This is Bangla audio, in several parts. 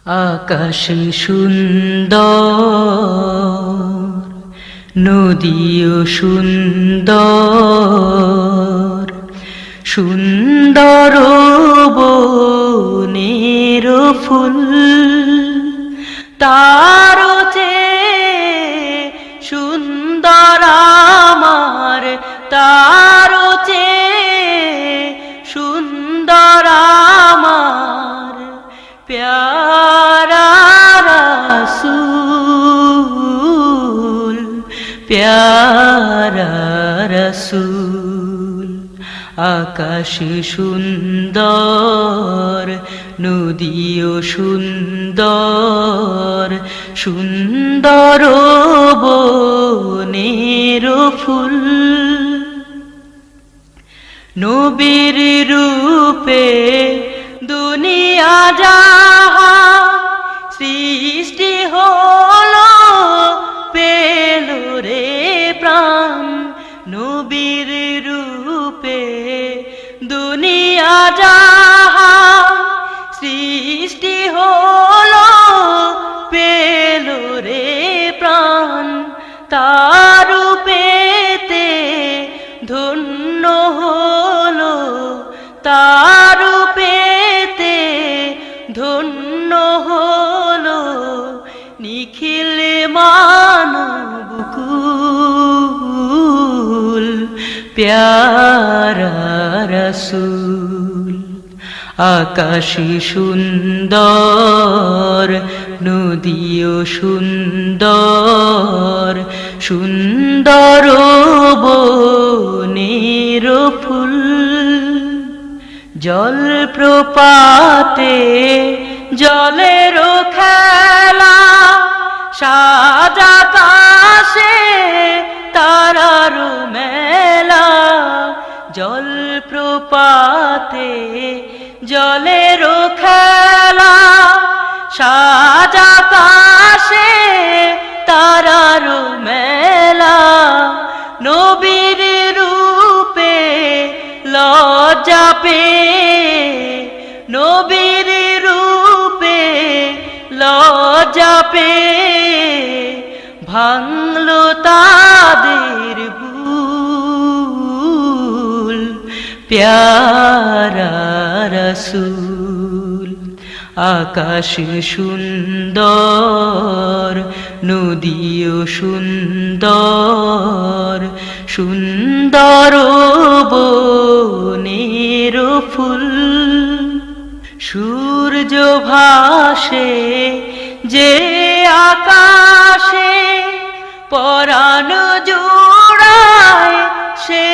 আকাশ সুন্দর, নদীও সুন্দর, সুন্দর বনের ফুল, তার চেয়ে সুন্দর আমার, তার চেয়ে সুন্দর আমার প্যারা রাসূল, প্যারা রাসূল। আকাশ সুন্দর, নদীও সুন্দর, সুন্দর বনের ফুল, নবীর রূপে দুনিয়া যাহা সৃষ্টি হলো পেল রে প্রাণ, নবীর রূপে দুনিয়া যাহা সৃষ্টি হলো পেল রে প্রাণ, তার রূপেতে ধন্য হলো, তার রূপেতে ধন্য হলো নিখিল মানবকুল, প্যারা রাসূল। আকাশ সুন্দর, নদীও সুন্দর, সুন্দর বনের ফুল, জল প্রপাতে জলের খেলা, সাজাত আকাশে তারার মেলা, জল প্রপাতে জলের খেলা, সাজাত আকাশে তারার মেলা, নবীর রূপে লজ্জা পেয়ে, নবীর রূপে লজ্জা পেয়ে ভাঙলো তাদের ভুল, প্যারা রাসূল। আকাশ সুন্দর, নদীও সুন্দর, সুন্দর বনের ফুল, সূর্য ভাসে যে আকাশে পরাণ জোড়ায় সে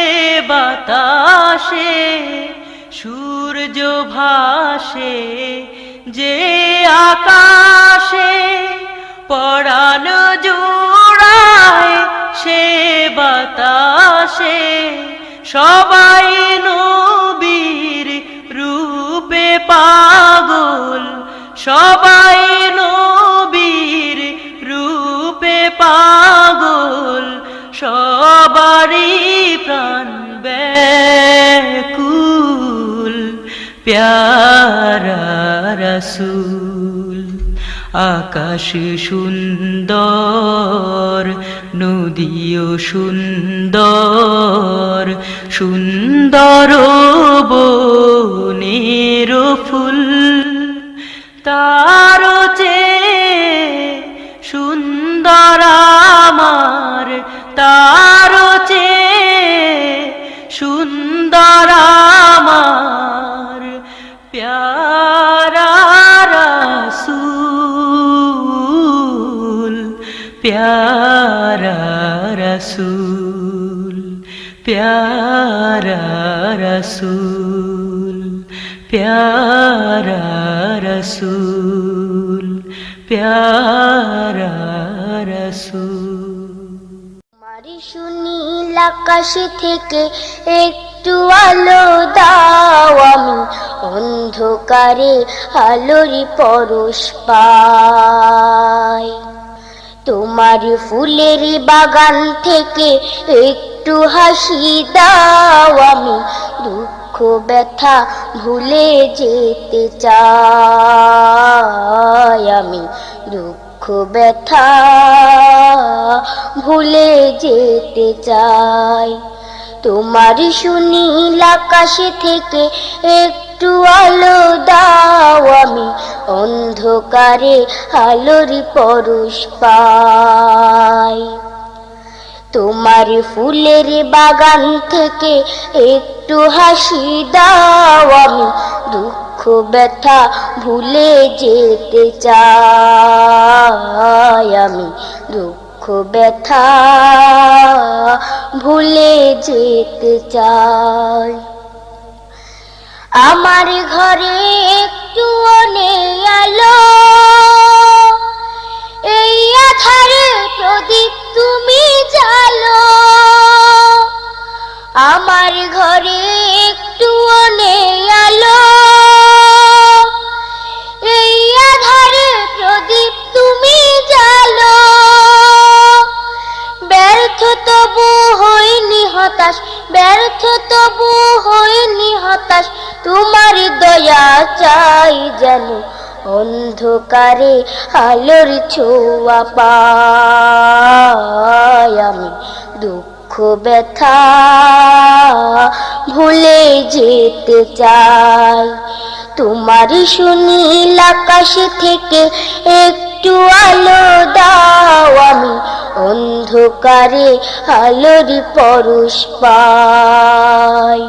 বাতাসে, সূর্য ভাসে যে আকাশে পরাণ জোড়ায় সে বাতাসে, সবাই নবীর রূপে পাগল, সবাই নবীর রূপে পাগল, সবারই প্রাণ ব্যাকুল, প্যারা রাসূল। আকাশ সুন্দর, নদীও সুন্দর, সুন্দর বনের ফুল, তার চেয়ে সুন্দর আমার, তার চেয়ে সুন্দর আমার প্যারা রাসূল, প্যারা রাসূল, প্যারা রাসূল, প্যারা রাসূল, প্যারা রাসূল। তোমারই সুনীল আকাশ থেকে একটু আলো দাও, আমি অন্ধকারে আলোর পরশ পাই। তোমার ফুলের বাগান থেকে একটু হাসি দাও, আমি দুঃখ ব্যথা ভুলে যেতে চাই। আমি দুঃখ ব্যথা ভুলে যেতে চাই। তোমার সুনীল আকাশ থেকে একটু আলো দাও, আমি অন্ধকারে আলোর পরশ পাই। তোমার ফুলের বাগান থেকে একটু হাসি দাও, আমি দুঃখ ব্যথা ভুলে যেতে চাই। আমি দুঃখ ব্যথা ভুলে যেতে চাই। আমার ঘরে একটু নেই আলো, এই আধারে প্রদীপ তুমি জ্বালো। আমার ঘরে একটু নেই আলো, এই আধারে প্রদীপ তুমি জ্বালো। ব্যর্থ তবু হইনি হতাশ, ব্যর্থ তবু হইনি হতাশ, তোমার দয়া চাই যেন অন্ধকারে আলোর ছোঁয়া পাই। আমি দুঃখ ব্যথা ভুলে যেতে চাই। তোমার সুনীল আকাশ থেকে একটু আলো দাও, আমি অন্ধকারে আলোর পরশ পাই।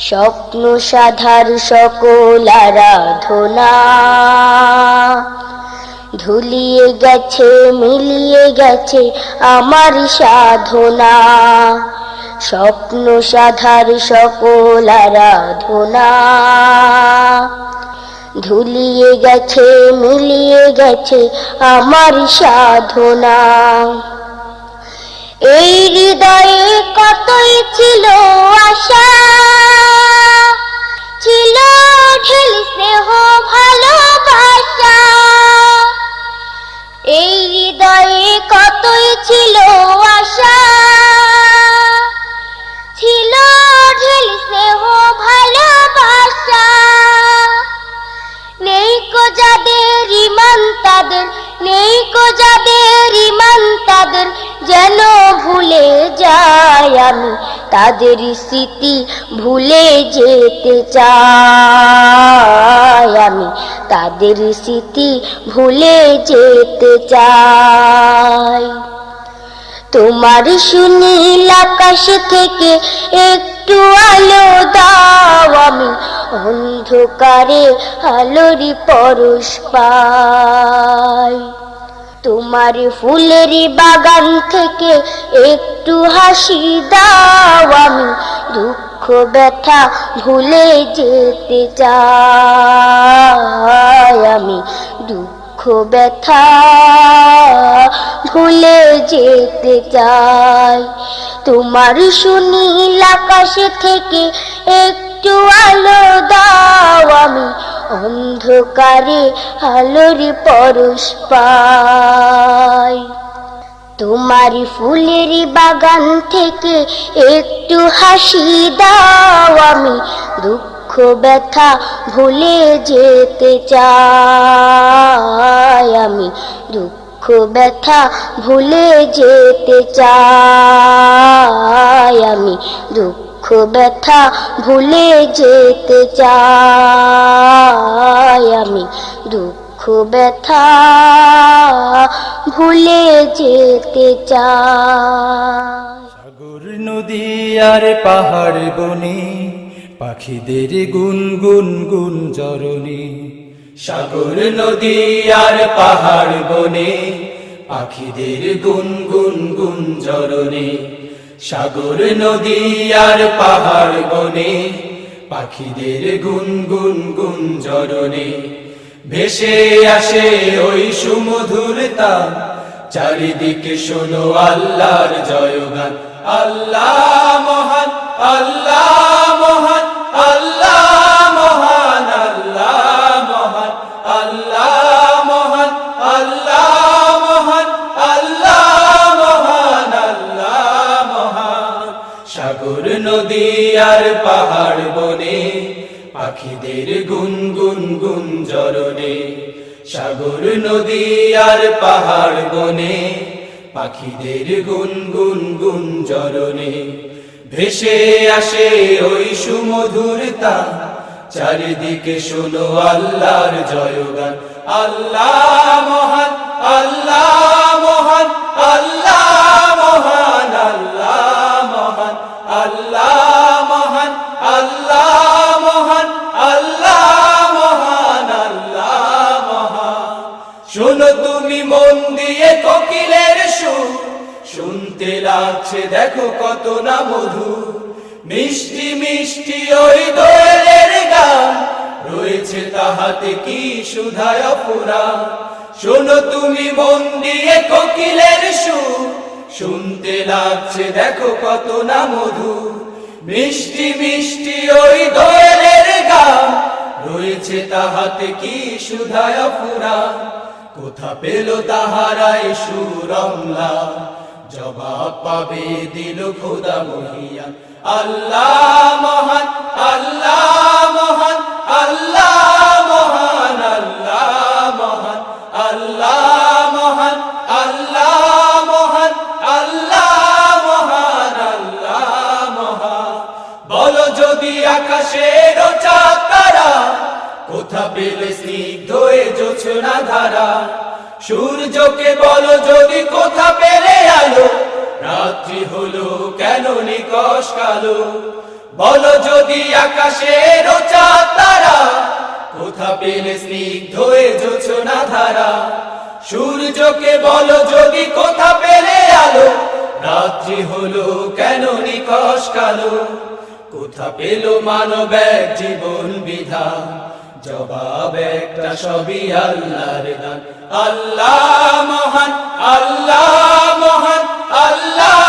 স্বপ্ন সাধার সকল আরাধনা ধুলিয়ে গেছে, মিলিয়ে গেছে আমার সাধনা। স্বপ্ন সাধার সকল আরাধনা ধুলিয়ে গেছে, মিলিয়ে গেছে আমার সাধনা। এই হৃদয়ে কতই ছিল আশা, ছিল ঢেল স্নেহ ভালোবাসা। এই হৃদয়ে কতই ছিল আশা, ছিল ঢেল স্নেহ ভালোবাসা। নেই কো যাদের ইমান তাদের, নেই কো যাদের ইমান তাদের, যেন ভুলে যাই আমি তাদের স্মৃতি ভুলে যেতে চাই। আমি তাদের স্মৃতি ভুলে যেতে চাই। তোমার সুনীল আকাশ থেকে একটু আলো দাও, আমি অন্ধকারে আলোর পরশ পাই। তোমার ফুলের বাগান থেকে একটু হাসি দাও, আমি দুঃখ ব্যথা ভুলে যেতে চাই। আমি দুঃখ ব্যথা ভুলে যেতে চাই। তোমার সুনীল আকাশ থেকে একটু আলো দাও, আমি অন্ধকারে আলোর পরশ পাই। তোমার ফুলের বাগান থেকে একটু হাসি দাও, আমি দুঃখ ব্যথা ভুলে যেতে চাই। আমি দুঃখ ব্যথা ভুলে যেতে চাই। আমি দুঃখ ব্যথা ভুলে যেতে চাই। আমি দুঃখ ব্যথা ভুলে যেতে চাই। সাগর নদী আর পাহাড় বনে পাখিদের গুনগুন গুঞ্জরণে। সাগর নদী আর পাহাড় বনে পাখিদের গুনগুন গুঞ্জরণে। সাগর নদী আর পাহাড় বনে পাখিদের গুনগুন গুঞ্জরণে। ভেসে আসে ওই সুমধুর তান, চারিদিকে শোনো আল্লাহর জয়গান। আল্লাহ মহান, আল্লাহ মহান, আল্লাহ মহান, আল্লাহ মহান, আল্লাহ মহান, আল্লাহ মহান, আল্লাহ মহান, আল্লাহ মহান। সাগর নদী আর পাহাড় বনে পাখিদের গুনগুন গুঞ্জরণে। সাগর নদী আর পাহাড় বনে পাখিদের গুনগুন গুঞ্জরণে ভেসে আসে ওই সুমধুর তান চারিদিকে শোনো আল্লাহর জয়গান আল্লাহ মহান আল্লাহ মহান আল্লাহ মহান আল্লাহ মহান আল্লাহ মহান আল্লাহ মহান আল্লাহ মহান আল্লাহ মহান শোনো তুমি মন দিয়ে কোকিলের সুর শুনতে লাগছে দেখো কত না মধুর মিষ্টি মিষ্টি ওই দোয়েলের গান রয়েছে তাহাতে কি সুধায় অপুরাণ শোনো তুমি মন দিয়ে কোকিলের সুর শুনতে লাগছে দেখো কত না মধুর মিষ্টি মিষ্টি ওই দোয়েলের গান রয়েছে তাহাতে কি সুধায় অপুরাণ কোথা পেল তাহারাই সুরমলা জবাব পাবে দিল খোদা মহিয়ান আল্লাহ মহান আল্লাহ মহান আল্লাহ মহান আল্লাহ মহান আল্লাহ মহান আল্লাহ মহান আল্লাহ মহান আল্লাহ মহান বলো যদি আকাশের চাঁদ তারা কোথা পেলে স্নিগ্ধ এ জোছনা ধারা সূর্যকে বলো যদি কোথা পেলে আলো রাত্রি হলো কেন নিকষ কালো বলো যদি আকাশের চাঁদ তারা কোথা পেলে স্নিগ্ধ এ জোছনা ধারা সূর্যকে বলো যদি কোথা পেলে আলো রাত্রি হলো কেন নিকষ কালো কোথা পেল মানব এক জীবন বিধান জবাব একটা সবই আল্লাহর দান আল্লাহ মহান আল্লাহ মহান আল্লাহ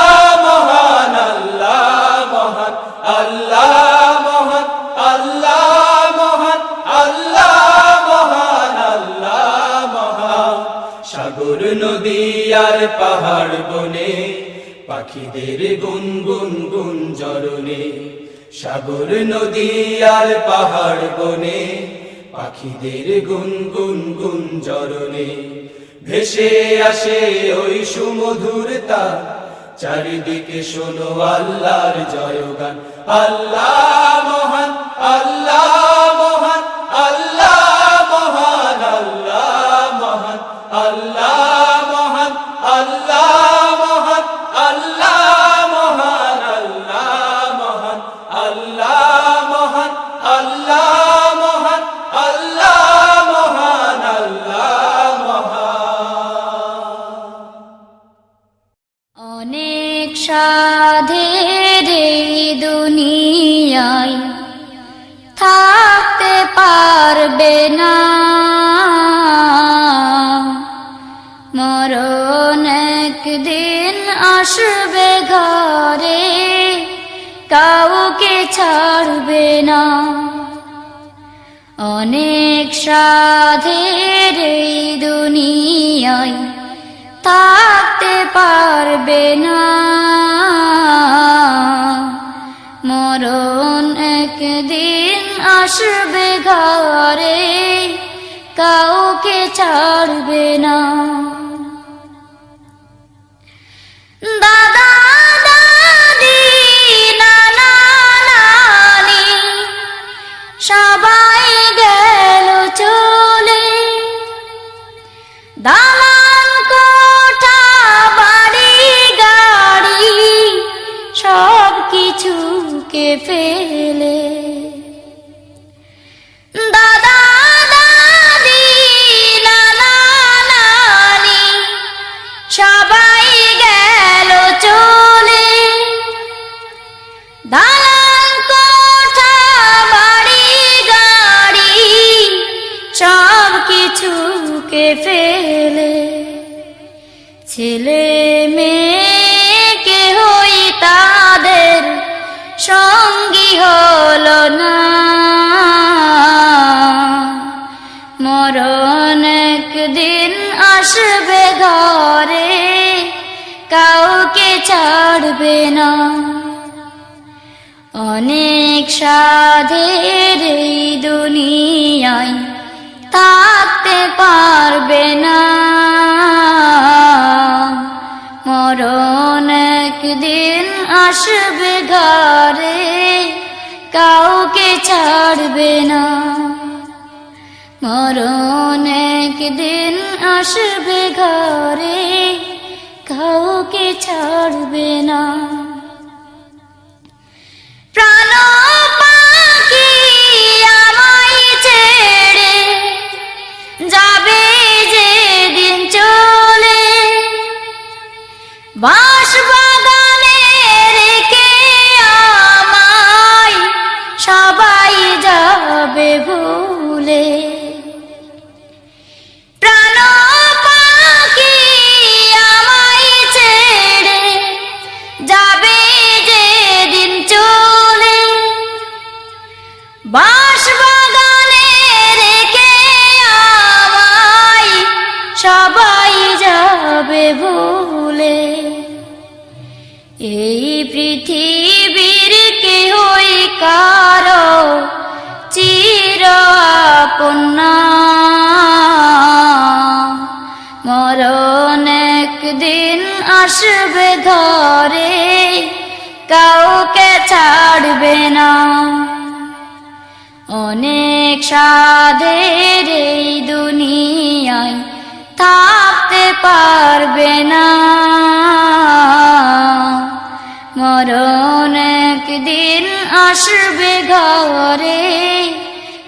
মহান আল্লাহ মহান আল্লাহ মহান আল্লাহ মহান আল্লাহ মহান আল্লাহ মহান সাগর নদী আর পাহাড় বনে পাখিদের গুনগুন গুঞ্জরণে সাগর নদী আর পাহাড় বনে পাখিদের গুনগুন গুঞ্জরণে ভেসে আসে ওই সুমধুর তান চারিদিকে শোনো আল্লাহর জয়গান আল্লাহ মহান আল্লাহ মহান আল্লাহ মহান আল্লাহ মহান আল্লাহ মহান আল্লাহ মহান আল্লাহ মহান আল্লাহ মহান আল্লাহ মহান আল্লাহ মহান আল্লাহ মহান আল্লাহ মহান অনেক সাধের এই দুনিয়ায় থাকতে পারবে না মরণ একদিন আসবে ঘরে কাউকে ছাড়বে না অনেক সাধের এই দুনিয়ায় থাকতে পারবে না মরণ একদিন আসবে ঘরে কাউকে ছাড়বে না দাদা দাদি নানা নানি সবাই গেল চলে দালান কোঠা বাড়ি গাড়ি সব কিছুকে ফেলে দাদা দাদি নানা নানি সবাই গেল চলে দালান কোঠা বাড়ি গাড়ি সব কিছুকে ফেলে ছেলে মেয়ে কেহই তাদের সঙ্গী হলো না মরণ একদিন আসবে ঘরে কাউকে ছাড়বে না অনেক সাধের এই দুনিয়ায় থাকতে পারবে না। মরণ একদিন আসবে ঘরে, কাউকে ছাড়বে না। মরণ একদিন আসবে ঘরে, কাউকে ছাড়বে না। প্রাণ পাখি আমায় ছেড়ে যাবে যেদিন চলে, বাঁশবাগানে রেখে আমায় সবাই যাবে ভুলে। প্রাণ পাখি আমায় ছেড়ে যাবে যেদিন চলে, বাঁশবাগানে রেখে আমায় সবাই যাবে ভুলে। এই পৃথিবীর কেহই কারো চির আপন না। মরণ একদিন আসবে ঘরে, কাউকে ছাড়বে না। অনেক সাধের এই দুনিয়ায় থাকতে পারবে না। মরণ একদিন আসবে ঘরে,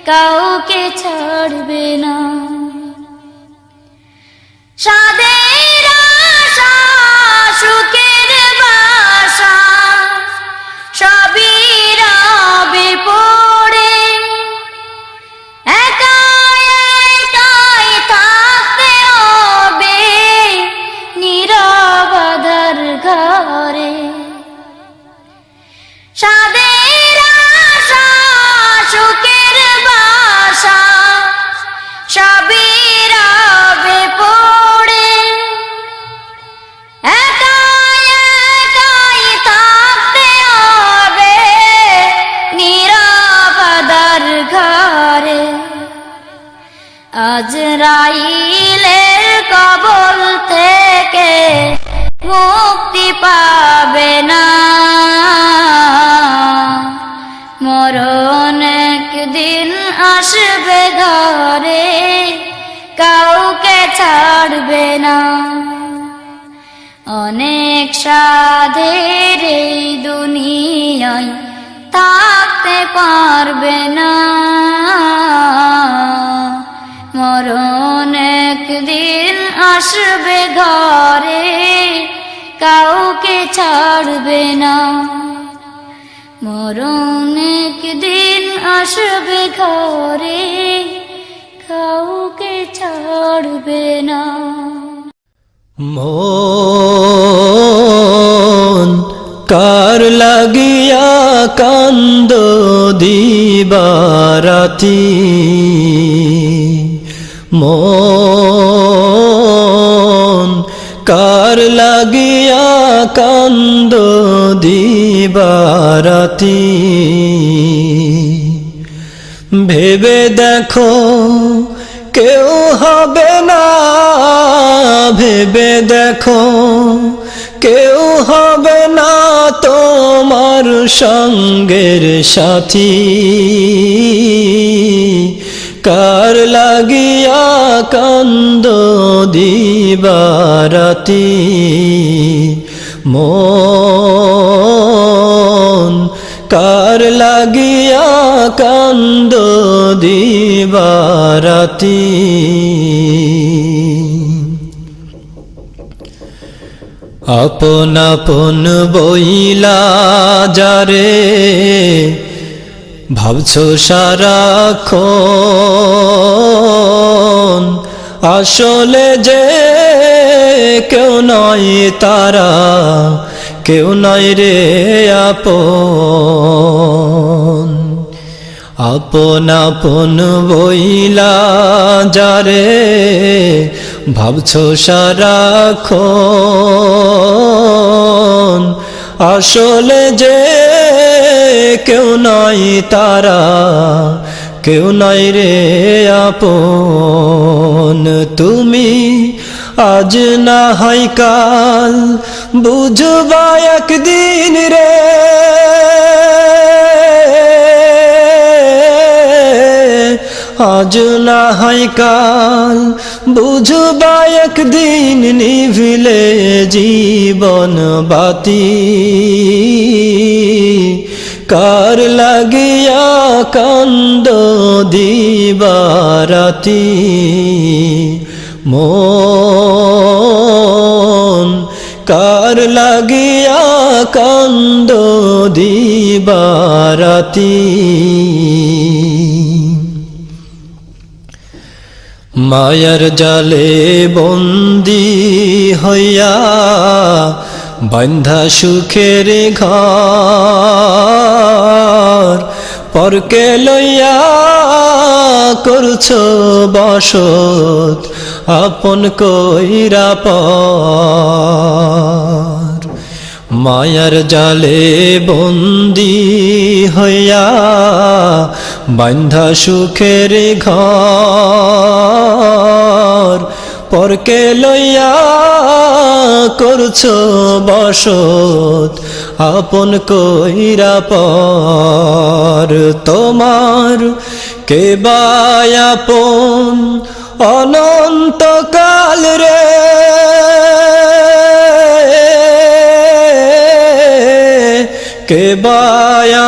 কাউকে ছাড়বে না। সাধের আশা সুখের বাসা সবই রবে পড়ে, একাই একাই থাকতে হবে নীরব আঁধার ঘরে। সাধের আশা সুখের বাসা সবই রবে পড়ে, একাই একাই থাকতে হবে নীরব আঁধার ঘরে। আজরাইলের কবল থেকে মুক্তি পাবে না। মরণ একদিন আসবে ঘরে, কাউকে ছাড়বে না। অনেক সাধের এই দুনিয়ায় থাকতে পারবে না। মরণ একদিন আসবে ঘরে, কাউকে ছাড়বে না। মরণ একদিন আসবে ঘরে, কাউকে ছাড়বে না। মন কার লাগিয়া কান্দ দিবারাতি, মন কার লাগিয়া কান্দ দিবারাতি। ভেবে দেখো কেউ হবে না, ভেবে দেখো কেউ হবে না তোমার সঙ্গের সাথী। কার লাগিয়া কান্দ দিবারাতি, মন কার লাগিয়া কান্দ দিবারাতি। আপন আপন বইলা যারে ভাবছো সারাক্ষণ, আসলে যে কেউ নয় তারা, কেউ নয় রে আপন। আপন আপন বইলা যারে ভাবছো সারাক্ষণ, আসলে যে কেউ নয় তারা, কেউ নাই রে আপন। তুমি আজ না হয় কাল বুঝবা একদিন রে, আজ না হয় কাল বুঝবা একদিন, নিভিলে জীবন বাতি কার লাগিয়া কান্দ দিবারাতি। মন কার লাগিয়া কান্দ দিবারাতি। মায়ার জালে বন্দি হইয়া বান্ধা সুখের ঘর, পরকে লইয়া করছো বসত আপন কইরা পর। মায়ার জালে বন্দি হইয়া বান্ধা সুখের ঘর, পরকে লইয়া করছো বসত আপন কইরা পর। তোমার কে বা আপন অনন্তকাল রে, কে বা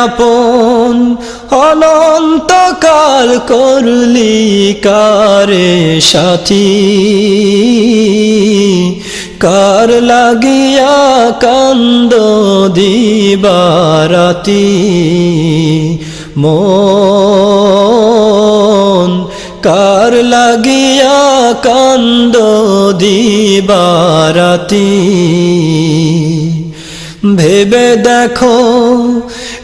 আপন অনন্তকাল করলি কারে সাথী, কার লাগিয়া কান্দ দিবারাতি। মন কার লাগিয়া কান্দ দিবারাতি। ভেবে দেখো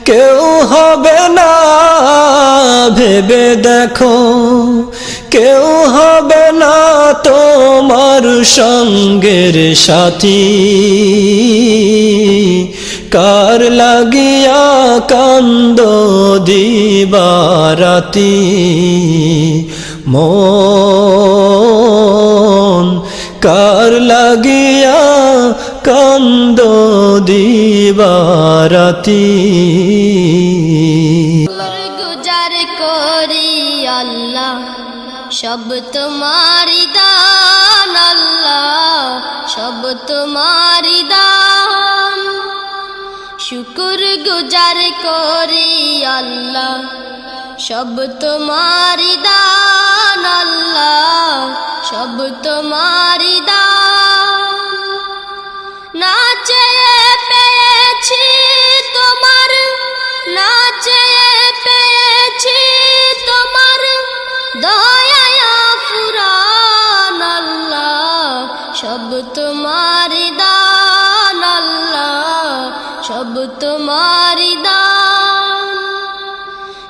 কেউ হবে না, ভেবে দেখো কেউ হবে না তোমার সঙ্গের সাথী, কার লাগিয়া কান্দ দিবারাতি। মন কার লাগিয়া কান্দ দিবারাতি। গুজার করি আল্লাহ সব তোমারি দান, আল্লাহ সব তোমারি দান। শুকুর গুজার করি আল্লাহ সব তোমারি দান, আল্লাহ সব তোমারি দান। না চেয়ে পেয়েছি তোমার, না চেয়ে পেয়েছি তোমার দয়া ফুরান, আল্লাহ সব তোমারি দান, আল্লাহ সব তোমারি দান।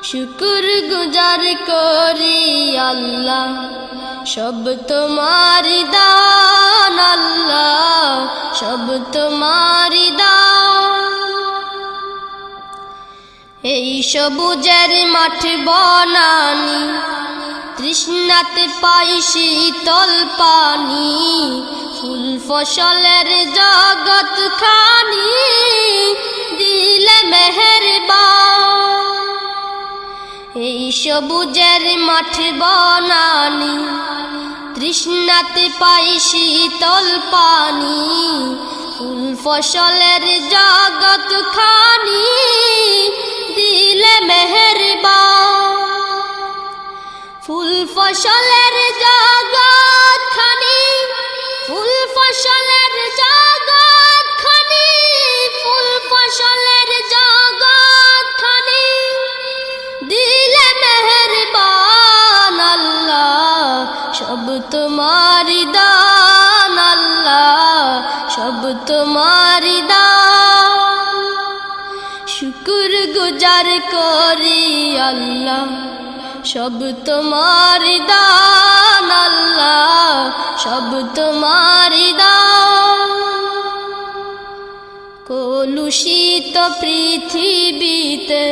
শুকুর গুজার করি আল্লাহ সব তোমারি দান, আল্লাহ সব তোমারি দান। এই সবুজের মাঠ বনানি তৃষ্ণাতে পাই শীতল পানি, ফুল ফসলের জগৎ খানি দিলে মেহেরবান। এই সবুজের মাঠ বনানি তৃষ্ণাতে পাই শীতল পানি, ফুল ফসলের জগৎ খানি দিলে মেহেরবান। ফুল ফসলের জগৎ খানি, ফুল ফসলের জগৎ খানি, ফুল ফসলের জগৎ খানি দিলে মেহেরবান, আল্লাহ সব তোমারি দান, আল্লাহ সব তোমারি দান। শুকুর গুজার করি আল্লাহ সব তোমারি দান, আল্লাহ সব তোমারি দান। কলুষিত পৃথিবীতে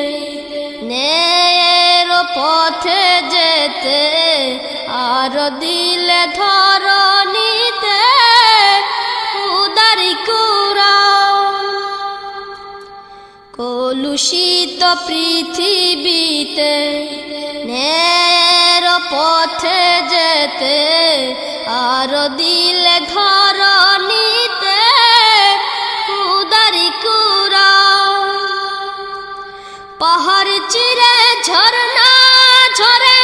ন্যায়ের পথে যেতে আর দিলে ধরণীতে উদারি কুরাও কলুষিত পৃথিবীতে ন্যায়ের পথে যেতে আর দিলে ধরণীতে উদারি কুরাও পাহাড় চিরে ঝরনা ঝরে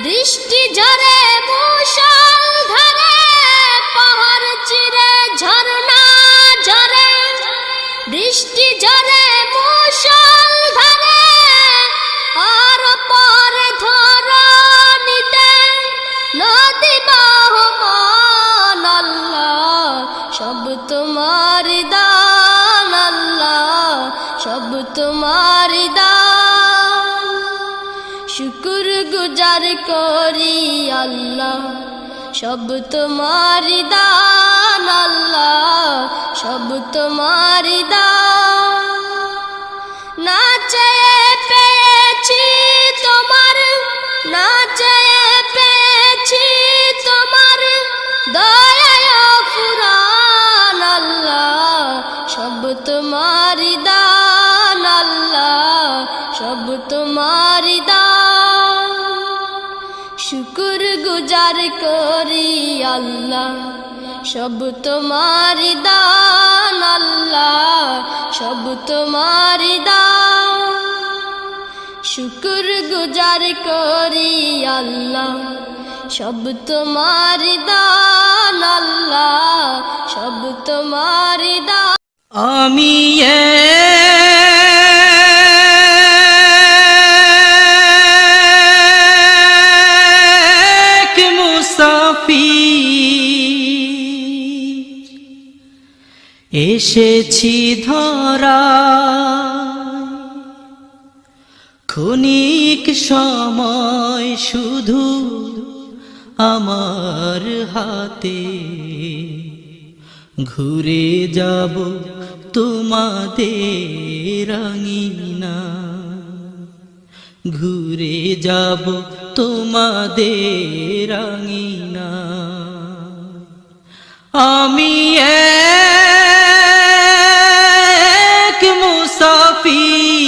বৃষ্টি ঝরে মুষল ধারে পাহাড় চিরে ঝরনা ঝরে বৃষ্টি ঝরে মুষল ধারে আর পরে ধরণীতে নদী বাহমান আল্লাহ সব তোমার দান আল্লাহ সব তোমার দান শুকর গুজার করি আল্লাহ সব তোমার দান আল্লাহ সব তোমার দান না চেয়ে পেয়েছি তোমার না চেয়ে পেয়েছি তোমার দয়ায় ফুরান আল্লাহ সব তোমার দান আল্লাহ সব তোমার দান শুকর গুজার করি আল্লাহ সব তোমার দান আল্লাহ সব তোমার দান শুকর গুজার করি আল্লাহ সব তোমার দান আল্লাহ সব তোমার দান আমি এক মুসাফির এসেছি ধরা ক্ষণিক সময় শুধু আমার হাতে ঘুরে যাব তোমাদের আঙিনা ঘুরে যাব তোমাদের আঙিনা আমি এক মুসাফির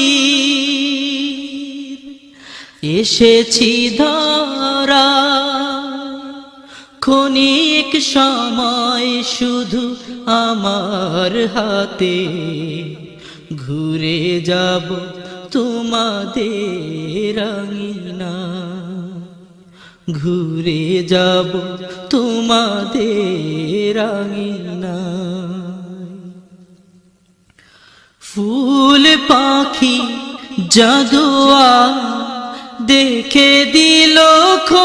এসেছি ধরা ক্ষণিক সময় শুধু আমার হাতে ঘুরে যাব তোমাদের আঙিনা ঘুরে যাব তোমাদের আঙিনা ফুল পাখি জাদুয়া দেখে দিল খোশ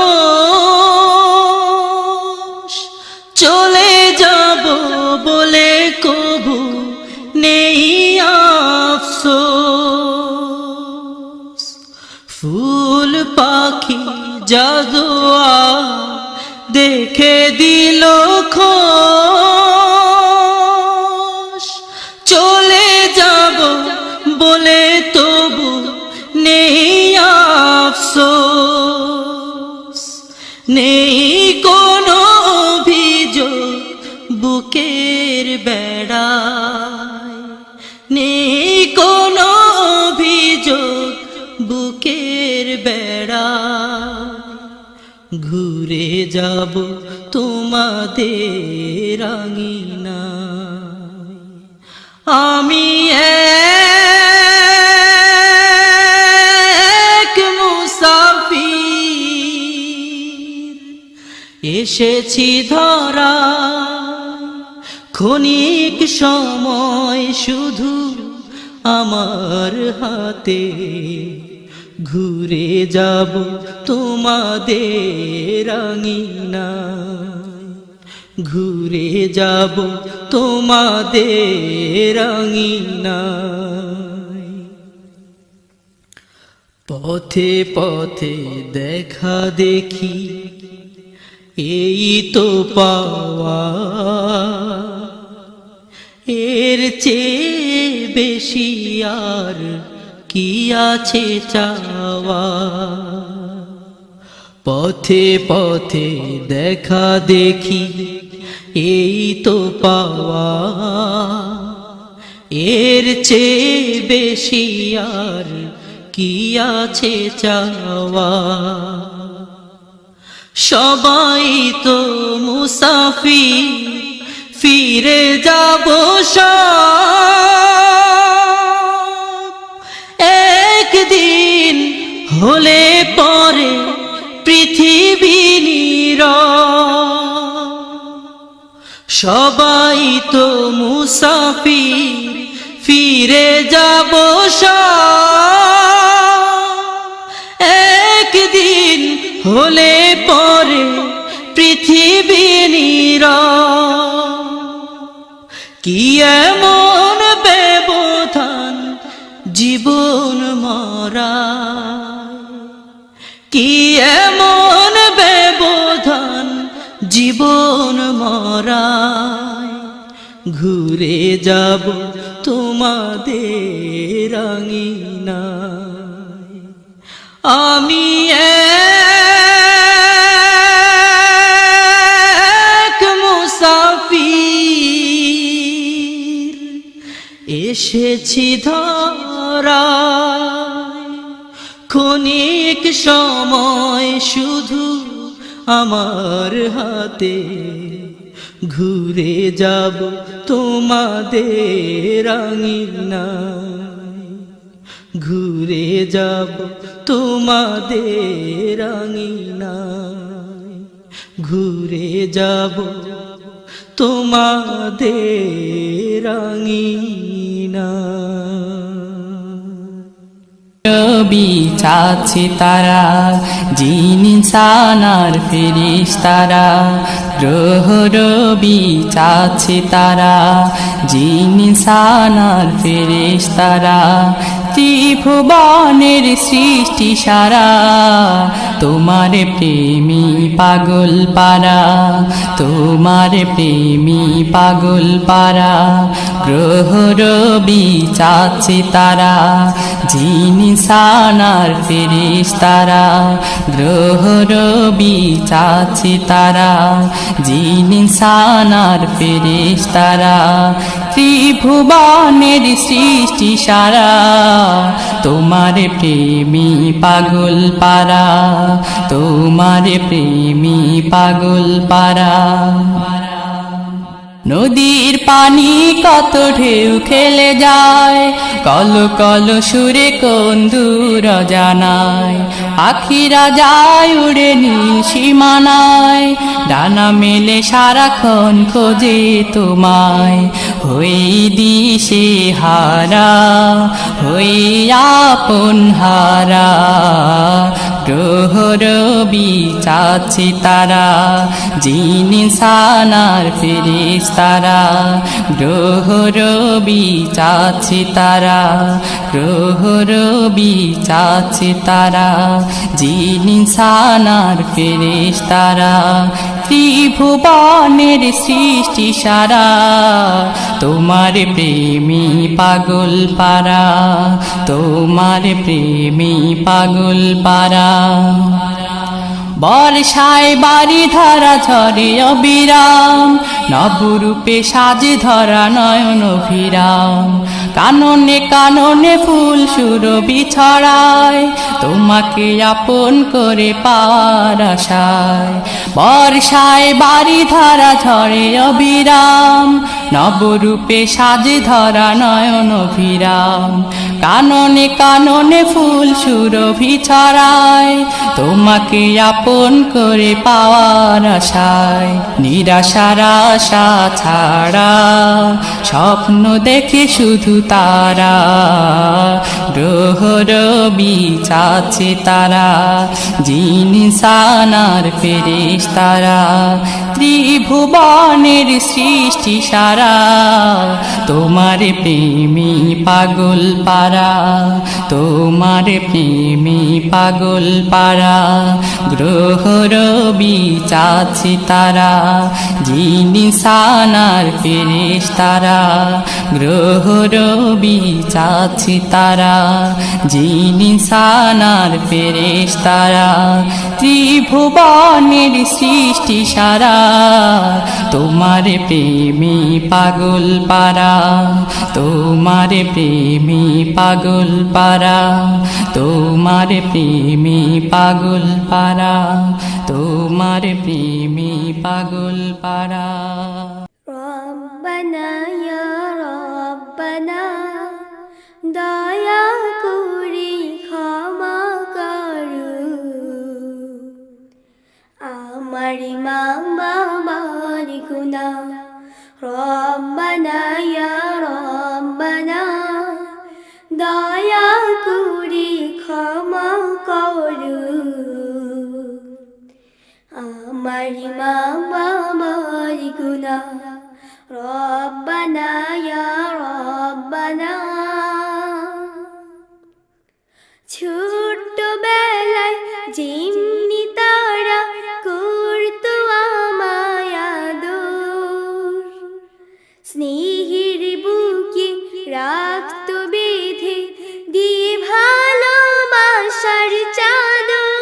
চলে যাব বলে কবু নেই আফসোস ফুল পাখি জাদুয়া দেখে দিল খোশ চলে যাব বলে তবু নেই আফসোস নেই কোনো অভিযোগ বুকের বেড়ায় নেই কোনো অভিযোগ বুকের বেড়ায় ঘুরে যাব তোমাদের আঙিনা আমি এক মুসাফির এসেছি ধরা ক্ষণিক সময় শুধু আমার হাতে ঘুরে যাব তোমাদের আঙিনা ঘুরে যাব তোমাদের আঙিনা পথে পথে দেখা দেখি এই তো পাওয়া এর চেয়ে বেশি আর কি আছে চাওয়া। পথে পথে দেখা দেখি এই তো পাওয়া, এর চেয়ে বেশি আর কি আছে চাওয়া। সবাই তো মুসাফির, ফিরে যাব সব একদিন হলে পরে পৃথিবী নীরব। সবাই তো মুসাফির, ফিরে যাব সব একদিন হলে পরে পৃথিবী নীরব। কি এমন ব্যবধান জীবন মরা, কি এমন ব্যবধান জীবন মরায়। ঘুরে যাব তোমাদের আঙিনায়, আমি এক মুসাফির, এসেছি ধরায়। ক্ষণিক সময় শুধু আমার হাতে, ঘুরে যাব তোমাদের আঙিনায়। ঘুরে যাব তোমাদের আঙিনায়, ঘুরে যাব তোমাদের আঙিনায়। রবি চাচ্ছে তারা, জিন ইনসান আর ফেরেশতারা। গ্রহ রবি চাচ্ছে তারা, জিন ইনসান আর ফেরেশতারা। ত্রিভুবনের সৃষ্টি সারা, তোমার প্রেমী পাগল পারা, তোমার প্রেমী পাগল পারা। গ্রহ রবি চাচ্ছে তারা, জিন ইনসান আর ফেরেশতারা। গ্রহ রবি চাচ্ছে তারা, জিন ইনসান আর ফেরেশতারা। ত্রিভুবনের সৃষ্টি সারা, তোমার প্রেমী পাগল পারা, তোমার প্রেমী পাগল পারা। নদীর পানি কত ঢেউ খেলে যায়, কল কল সুরে কোন দূর জানায়। পাখিরা যায় উড়ে নীল সীমানায়, ডানা মেলে সারাক্ষণ খোঁজে তোমায়। হই দিশে হারা, হই আপন হারা। গ্রহ রবি চাচ্ছে তারা, জিন ইনসান আর ফেরেশতারা। গ্রহ রবি চাচ্ছে তারা, গ্রহ রবি চাচ্ছে তারা। জিন ইনসান আর ফেরেশতারা। ত্রিভুবনের সৃষ্টি সারা, তোমার প্রেমী পাগল পারা, তোমার প্রেমী পাগল পারা। বর্ষায় বাড়ি ধরা ঝরে অবিরাম, নবরূপে সাজে ধরা নয়ন অভিরাম। কাননে কাননে ফুল সুরভি ছড়ায়, তোমাকে আপন করে পাওয়ার আশায়। বর্ষায় বাড়ি ধরা ঝরে অবিরাম, নবরূপে সাজে ধরা নয়ন অভিরাম। কাননে কাননে ফুল সুরভি ছড়ায়, তোমাকে আপন করে পাওয়ার আশায়। নিরাশার আশা ছাড়া স্বপ্ন দেখে শুধু তারা, গ্রহ রবি চাচ্ছে তারা, জিন ইনসান আর ফেরেশতারা। ত্রিভুবনের সৃষ্টি সারা, সারা তোমার প্রেমী পাগল পারা তোমার প্রেমী পাগল পারা গ্রহ রবি চাচি তারা যিনি সানার ফেরেশতারা গ্রহ রবি চাচি তারা যিনি সানার ফেরেশতারা ত্রিভুবনের সৃষ্টি সারা তোমার প্রেমী পাগল পারা তোমার প্রেমী পাগল পারা তোমার প্রেমী পাগল পারা তোমার প্রেমী পাগল পারা রব্বানা ইয়া রব্বানা দয়া করে ক্ষমা করো আমার মা বাবার গুনাহ রব্বানা ইয়া রব্বানা দয়া করে ক্ষমা করো আমার মা বাবার গুনাহ রব্বানা ইয়া রব্বানা ছোট্টবেলায় যেমনি তারা করতো আমায় আদর স্নেহের বুকে রাখতো বেঁধে দিয়ে ভালোবাসার চাদর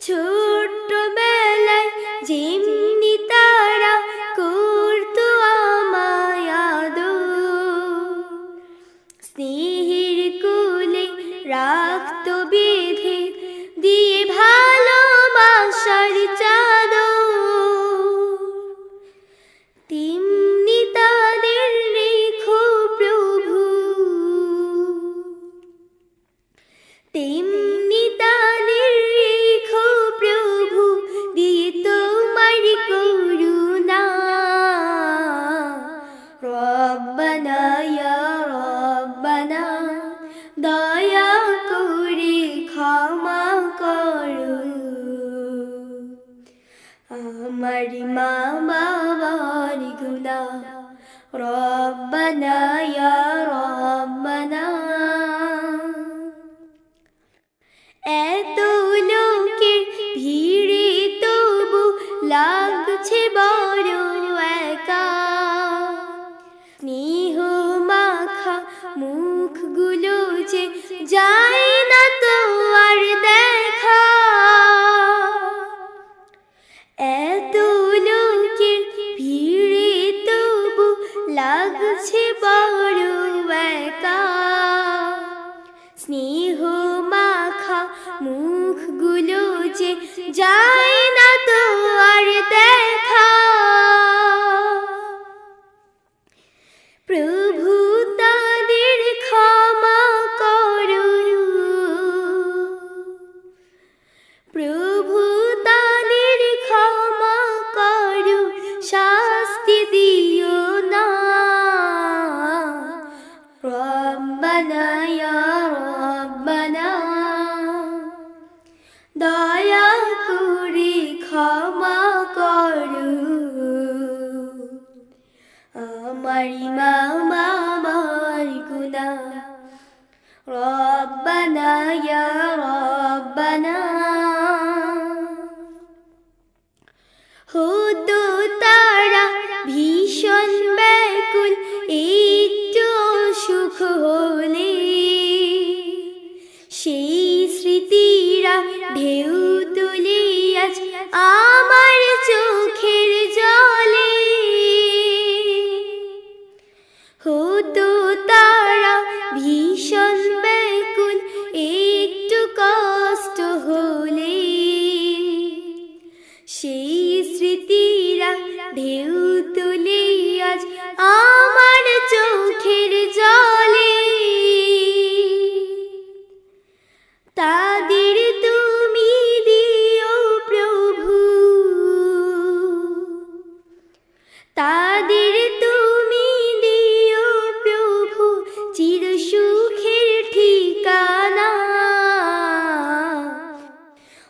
ছোট্টবেলায় যেমনি তারা করতো আমায় আদর স্নেহের কোলে রাখতো বেঁধে দিয়ে ভালোবাসার চাদর তেমনি তাদের রেখো প্রভু তেমনি তাদের রেখো প্রভু দিয়ে তোমার করুণা রব্বানা ইয়া রব্বানা দয়া করে ক্ষমা করো আমার মা বাবার গুনাহ রব্বানা ইয়া রব্বানা এত লোকের ভিড়ে তবু লাগছে বড় একা স্নেহ মাখা মুখগুলো যে যায় না তো আর দেখা এত লোকের ভিড়ে তবু লাগছে বড় একা স্নেহ মাখা মুখগুলো যে যায় না তো আর দেখা প্রভু তাদের ক্ষমা করো প্রভু তাদের ক্ষমা করো শাস্তি দিও না রব্বানা ইয়া রব্বানা দয়া করে ক্ষমা করো আমার মা বাবার গুনাহ রব্বানা ইয়া রব্বানা হতো তারা ভীষণ ব্যাকুল একটু সুখ হলে সেই স্মৃতিরা ঢেউ তুলে আজ আমার চোখের জলে হতো তারা ভীষণ ব্যাকুল একটু কষ্ট হলে সেই স্মৃতিরা ঢেউ তুলে আজ আমার চোখের জলে তাদের তুমি দিও প্রভু তাদের তুমি দিও প্রভু চির সুখের ঠিকানা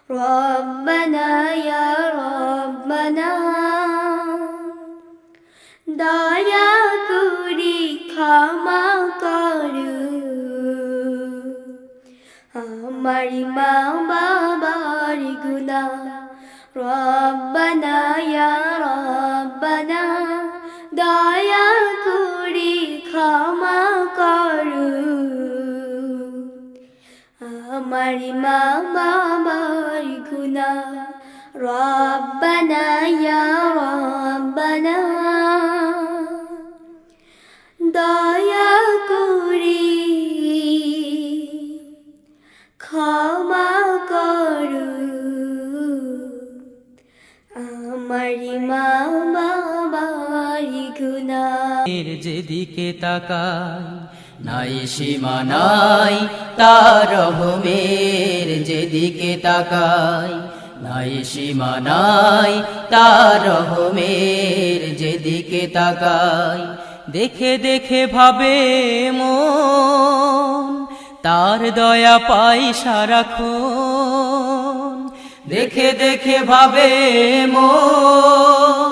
রব্বানা ইয়া রব্বানা দয়া করে ক্ষমা করো আমার মা বাবার গুনাহ রব্বানা ইয়া রব্বানা দয়া করে ক্ষমা করো আমার মা বাবার গুনাহ রব্বানা ইয়া রব্বানা দয়া করে ক্ষমা করো আমার মা বাবার গুনাহ এর যেদিকে তাকাই নাই সীমা নাই তার রহমের যেদিকে তাকাই নাই সীমা নাই তার রহমের যেদিকে তাকাই দেখে দেখে ভাবে মন তার দয়া পাই সারাক্ষণ দেখে দেখে ভাবে মন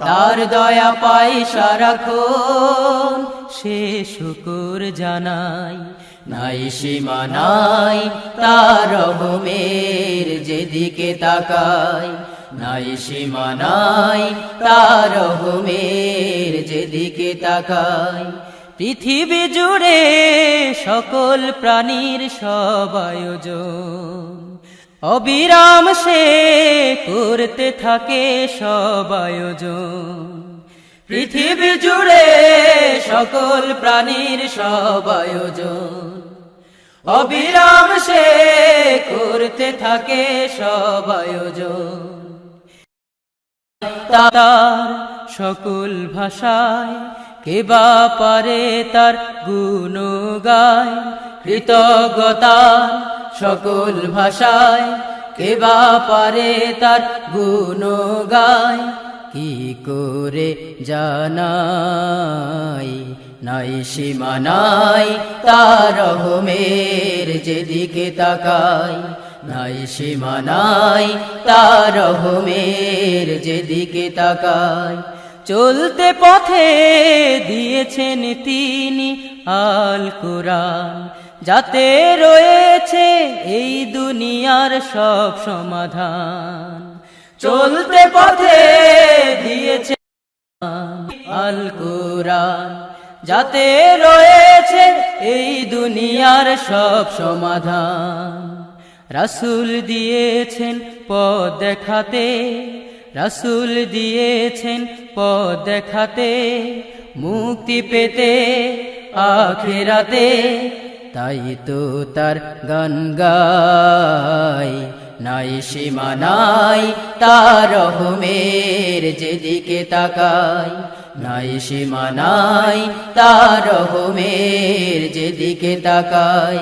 তার দয়া পাই সারাক্ষণ সে শুকুর জানাই নাই সীমা নাই তার রহমের যেদিকে তাকাই নাই সীমা নাই তার রহমের যেদিকে তাকাই পৃথিবী জুড়ে সকল প্রাণীর সব আয়োজন অবিরাম সে করতে থাকে সব আয়োজন পৃথিবী জুড়ে সকল প্রাণীর সব আয়োজন অবিরাম সে করতে থাকে সব আয়োজন তার সকল ভাষায় কে বা পারে তার গুণ গায় কৃতজ্ঞতার সকল ভাষায় কে বা পারে তার গুণ গায় কি করে জানাই নাই সীমা নাই তার রহমের যেদিকে তাকাই নাই সীমা নাই তার রহমের যেদিকে তাকাই চলতে পথে দিয়েছেন তিনি আল কোরআন যাতে রয়েছে এই দুনিয়ার সব সমাধান চলতে পথে দিয়েছে আল কোরআন যাতে রয়েছে এই দুনিয়ার সব সমাধান রাসূল দিয়েছেন পথ দেখাতে রাসূল দিয়েছেন পথ দেখাতে মুক্তি পেতে আখিরাতে তাই তো তার গান গাই নাই সীমা নাই তার রহমের যেদিকে তাকাই নাই সীমা নাই তার রহমের যেদিকে তাকাই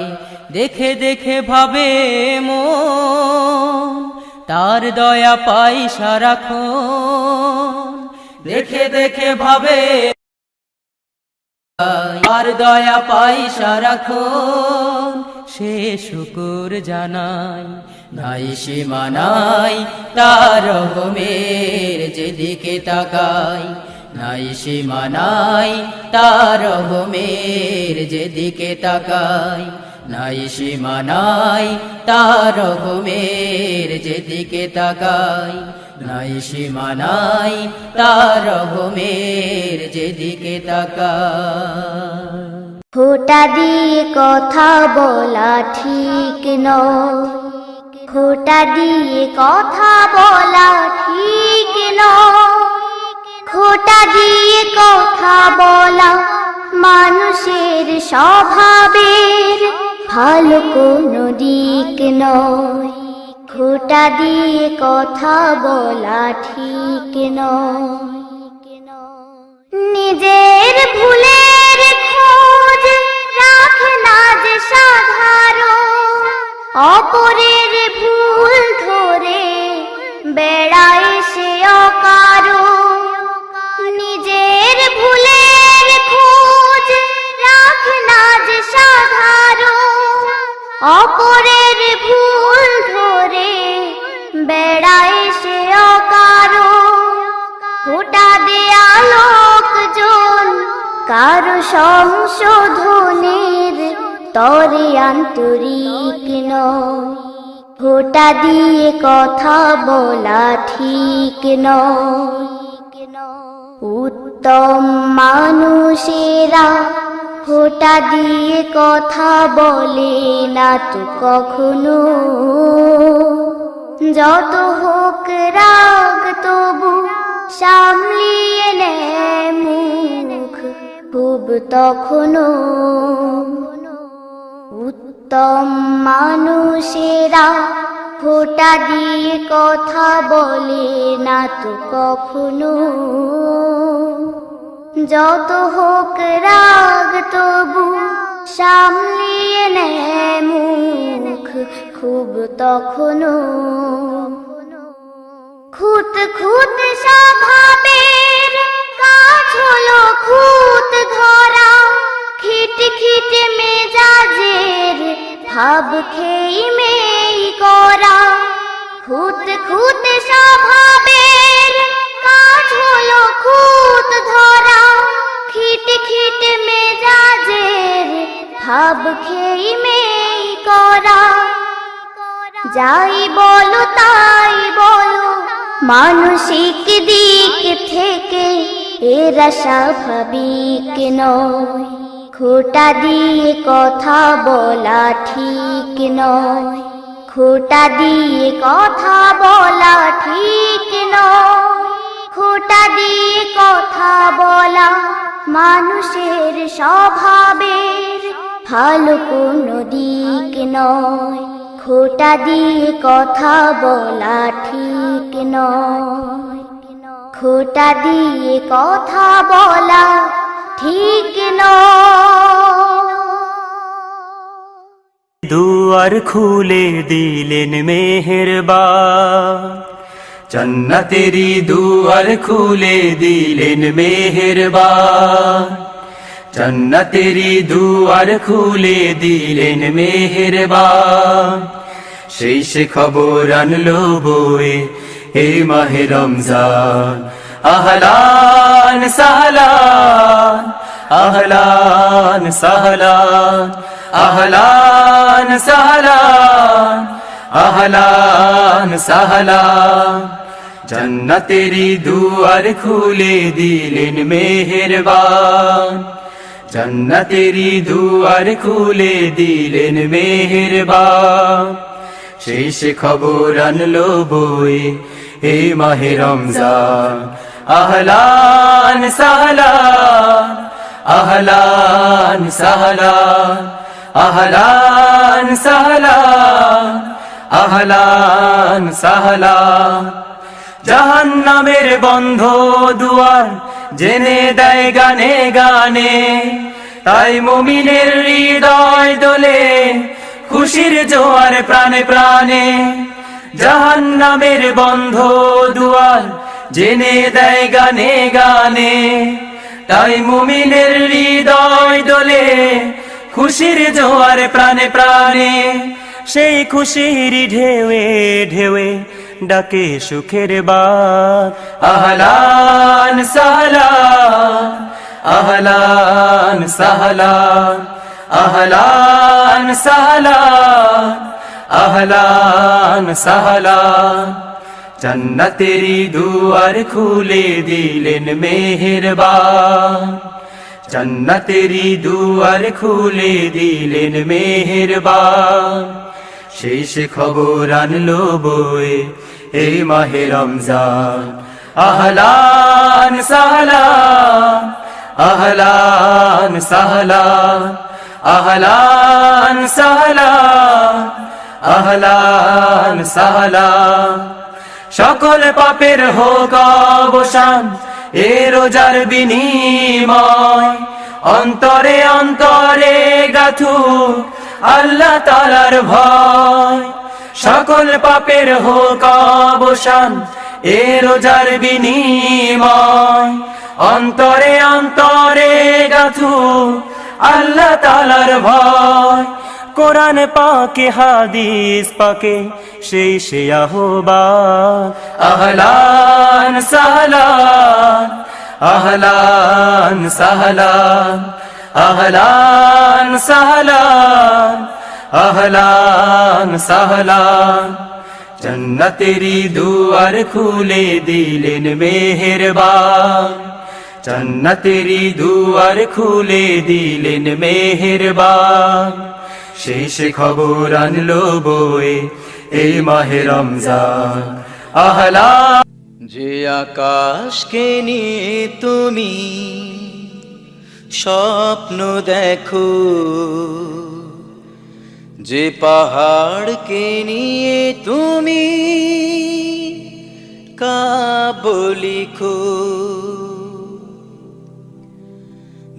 দেখে দেখে ভাবে মন তার দয়া পাই সারাক্ষণ দেখে দেখে ভাবে আর দয়া পাই সারাক্ষণ সে শুকুর জানাই নাই সীমা নাই তার রহমের যেদিকে তাকাই নাই সীমা নাই তার রহমের যেদিকে তাকাই নাই সীমা নাই তার রহমের যেদিকে তাকাই নাই সীমা নাই তার রহমের যেদিকে তাকাই খোটা দিয়ে কথা বলা ঠিক নয় খোটা দিয়ে কথা বলা ঠিক নয় খোটা দিয়ে কথা বলা মানুষের স্বভাবের ভালো কোনো দিক নয় খোটা দিয়ে কথা বলা ঠিক নয় নিজের ভুলের খোঁজ রাখে না যে সাধারণ অপরের ভুল ধরে বেড়ায় সে অকারণ নিজের ভুলের খোঁজ রাখে না যে সাধারণ অপরের ভুল ধরে বেড়ায় সে অকারণ খোটা দেয়া লোক কারো সংশোধনের তরে আন্তরিক নয়, ফোঁটা দিয়ে কথা বলা ঠিক নয়। উত্তম মানুষেরা ফোঁটা দিয়ে কথা বলে না তো কখনো, যত হোক রাগ তবু সামলিয়ে নেয় মুখ খুব তখনো। উত্তম মানুষেরা ফোঁটা দিয়ে কথা বলে না তো কখনো, যত হোক রাগ তবু সামলিয়ে নেয় মুখ খুব তখনো। খুঁত খুঁত স্বভাবের কাজ হলো খুঁত ধরা, খিট খিট মেজাজের ভাব খেই মেই করা। খুঁত খুঁত স্বভাবের কাজ হলো খুঁত ধরা, খিট খিট মেজাজের ভাব খেই মেই করা। যাই বলো তাই বলো মানসিক দিক থেকে এরা স্বাভাবিক নয়, খোঁটা দিয়ে কথা বলা ঠিক নয়, খোঁটা দিয়ে কথা বলা ঠিক নয়। খোঁটা দিয়ে কথা বলা মানুষের স্বভাবের ভালো কোনো দিক নয়, খোঁটা দিয়ে কথা বলা ঠিক নয়, খোঁটা দিয়ে কথা বলা ঠিক নয়। দুয়ার খুলে দিলেন মেহেরবান, জান্নাতেরি দুয়ার খুলে দিলেন মেহেরবান, জান্নাতেরি দুয়ার খুলে দিলেন মেহেরবান। সেই সে খবর আনলো বয়ে এই মাহে রমজান। আহলান সাহলান, আহলান সাহলান, আহলান সাহলান, আহলান সাহলান। জান্নাতেরি দুয়ার খুলে দিলেন মেহেরবান, জান্নাতেরি দুয়ার খুলে দিলেন মেহেরবান। সেই সে খবর আনলো বয়ে এই মাহে রমজান। আহলান সাহলান, আহলান সাহলান, আহলান সাহলান, আহলান সাহলান। জাহান্নামের বন্ধ দুয়ার জেনে দেয় গানে গানে, তাই মুমিনের হৃদয় দোলে খুশির জোয়ার প্রাণে প্রাণে। জাহান্নামের বন্ধ দুয়ার জেনে দেয় গানে গানে, তাই মুমিনের হৃদয় দোলে খুশির জোয়ার প্রাণে প্রাণে। সেই খুশির ঢেউয়ে ঢেউয়ে ডাকে সুখের বাত। আহলান সাহলান, আহলান সাহলান, আহলান সাহলান, আহলান সাহলান। জান্নাতেরি দুয়ার খুলে দিলেন মেহেরবান, জান্নাতেরি দুয়ার খুলে দিলেন মেহেরবান। সেই সে খবর আনলো বয়ে এই মাহে রমজান। আহলান সাহলান, আহলান সাহলান, আহলান সাহলান, আহলান সাহলান। সকল পাপের হোক অবসান এ রোজার বিনিময়, অন্তরে অন্তরে গাথু আল্লাহ তাআলার ভয়। সকল পাপের হোক অবসান এ রোজার বিনিময়, অন্তরে অন্তরে গাথু আল্লাহ তাআলার ভয়। কোরআন পাকে হাদিস পাকে সেই সে আহ্বান। আহলান সাহলান, আহলান সাহলান আহলান সাহলান আহলান সাহলান জন্নতেরি দুয়ার খুলে দিলেন মেহেরবান জন্নতেরি দুয়ার খুলে দিলেন মেহেরবান শেষ খবর আনলো বয়ে এই মাহে রমজান আহলান যে আকাশকে নিয়ে তুমি স্বপ্ন দেখো যে পাহাড়কে নিয়ে তুমি কাব্য লিখো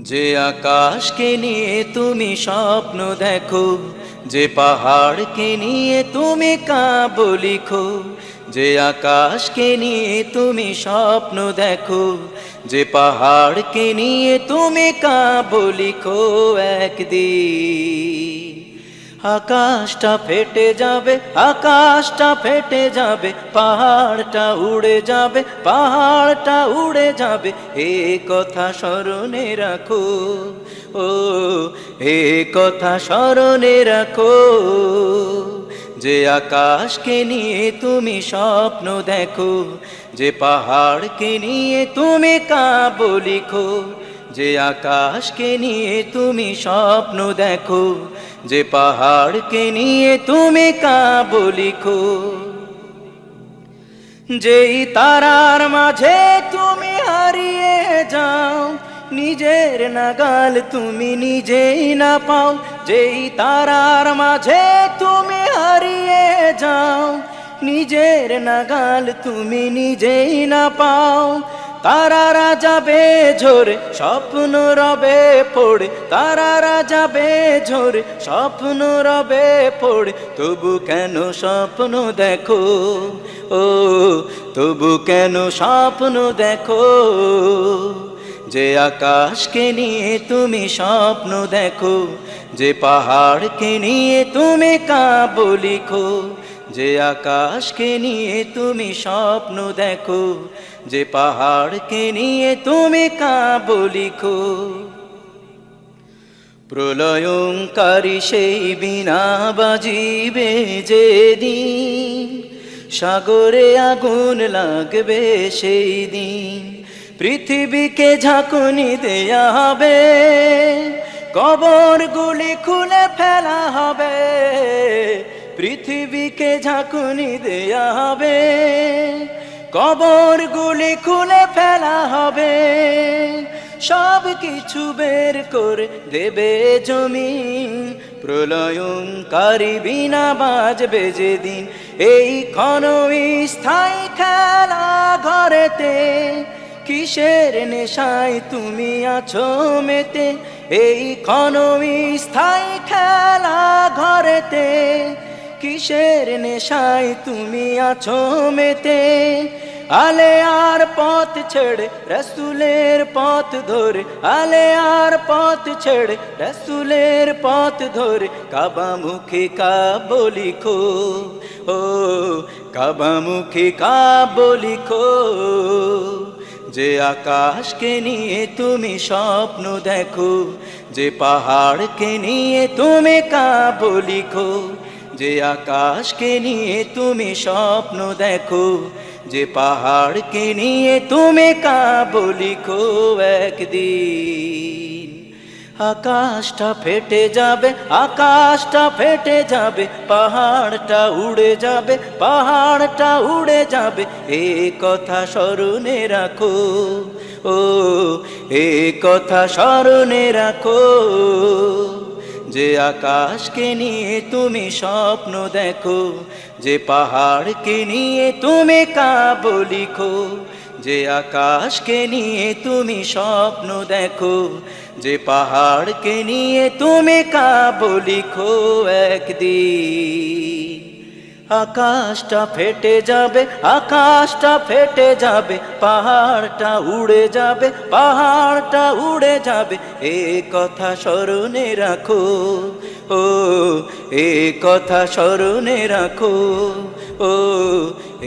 যে আকাশকে নিয়ে তুমি স্বপ্ন দেখো যে পাহাড়কে নিয়ে তুমি কাব্য লিখো যে আকাশকে নিয়ে তুমি স্বপ্ন দেখো যে পাহাড়কে নিয়ে তুমি কাব্য লিখো একদিন আকাশটা ফেটে যাবে আকাশটা ফেটে যাবে পাহাড়টা উড়ে যাবে পাহাড়টা উড়ে যাবে এ কথা স্মরণে রাখো ও এ কথা স্মরণে রাখো যে আকাশকে নিয়ে তুমি স্বপ্ন দেখো যে পাহাড়কে নিয়ে তুমি কাব্য লিখো যে আকাশকে নিয়ে তুমি স্বপ্ন দেখো যে পাহাড়কে নিয়ে তুমি কাব্য লিখো যেই তারার মাঝে তুমি হারিয়ে যাও নিজের নাগাল তুমি নিজেই না পাও যেই তারার মাঝে তুমি হারিয়ে যাও নিজের নাগাল তুমি নিজেই না পাও তারারা যাবে ঝরে স্বপ্ন রবে পড়ে তারারা যাবে ঝরে স্বপ্ন রবে পড়ে তবু কেন স্বপ্ন দেখো ও তবু কেন স্বপ্ন দেখো যে আকাশকে নিয়ে তুমি স্বপ্ন দেখো যে পাহাড়কে নিয়ে তুমি কাব্য লিখো যে আকাশকে নিয়ে তুমি স্বপ্ন দেখো যে পাহাড়কে নিয়ে তুমি কাব্য লিখো প্রলয়ঙ্কারী সেই বীণা বাজিবে যেদিন সাগরে আগুন লাগবে সেই দিন পৃথিবীকে ঝাঁকুনি দেয়া হবে কবরগুলি খুলে ফেলা হবে পৃথিবীকে ঝাঁকুনি দেয়া হবে কবরগুলি খুলে ফেলা হবে সব কিছু বের করে দেবে জমিন প্রলয়ঙ্কারী বীণা বাজবে যেদিন এই ক্ষণস্থায়ী খেলা ঘরেতে কিসের নেশায় তুমি আছো মেতে এই ক্ষণস্থায়ী খেলা ঘরেতে কিসের নেশায় তুমি আছো মেতে আলে আর পথ ছেড়ে রসুলের পথ ধরে আলে আর পথ ছেড়ে রসুলের পথ ধরে কাবা মুখে কাব্য লিখো ও কাবা মুখে কাব্য লিখো যে আকাশকে নিয়ে তুমি স্বপ্ন দেখো যে পাহাড়কে নিয়ে তুমি কাব্য লিখো যে আকাশকে নিয়ে তুমি স্বপ্ন দেখো যে পাহাড়কে নিয়ে তুমি কাব্য লিখো একদিন আকাশটা ফেটে যাবে আকাশটা ফেটে যাবে পাহাড়টা উড়ে যাবে পাহাড়টা উড়ে যাবে এ কথা স্মরণে রাখো ও এ কথা স্মরণে রাখো যে আকাশকে নিয়ে তুমি স্বপ্ন দেখো যে পাহাড়কে নিয়ে তুমি কাব্য লিখো যে আকাশকে নিয়ে তুমি স্বপ্ন দেখো যে পাহাড়কে নিয়ে তুমি কাব্য লিখো একদিন আকাশটা ফেটে যাবে আকাশটা ফেটে যাবে পাহাড়টা উড়ে যাবে পাহাড়টা উড়ে যাবে এ কথা স্মরণে রাখো ও এ কথা স্মরণে রাখো ও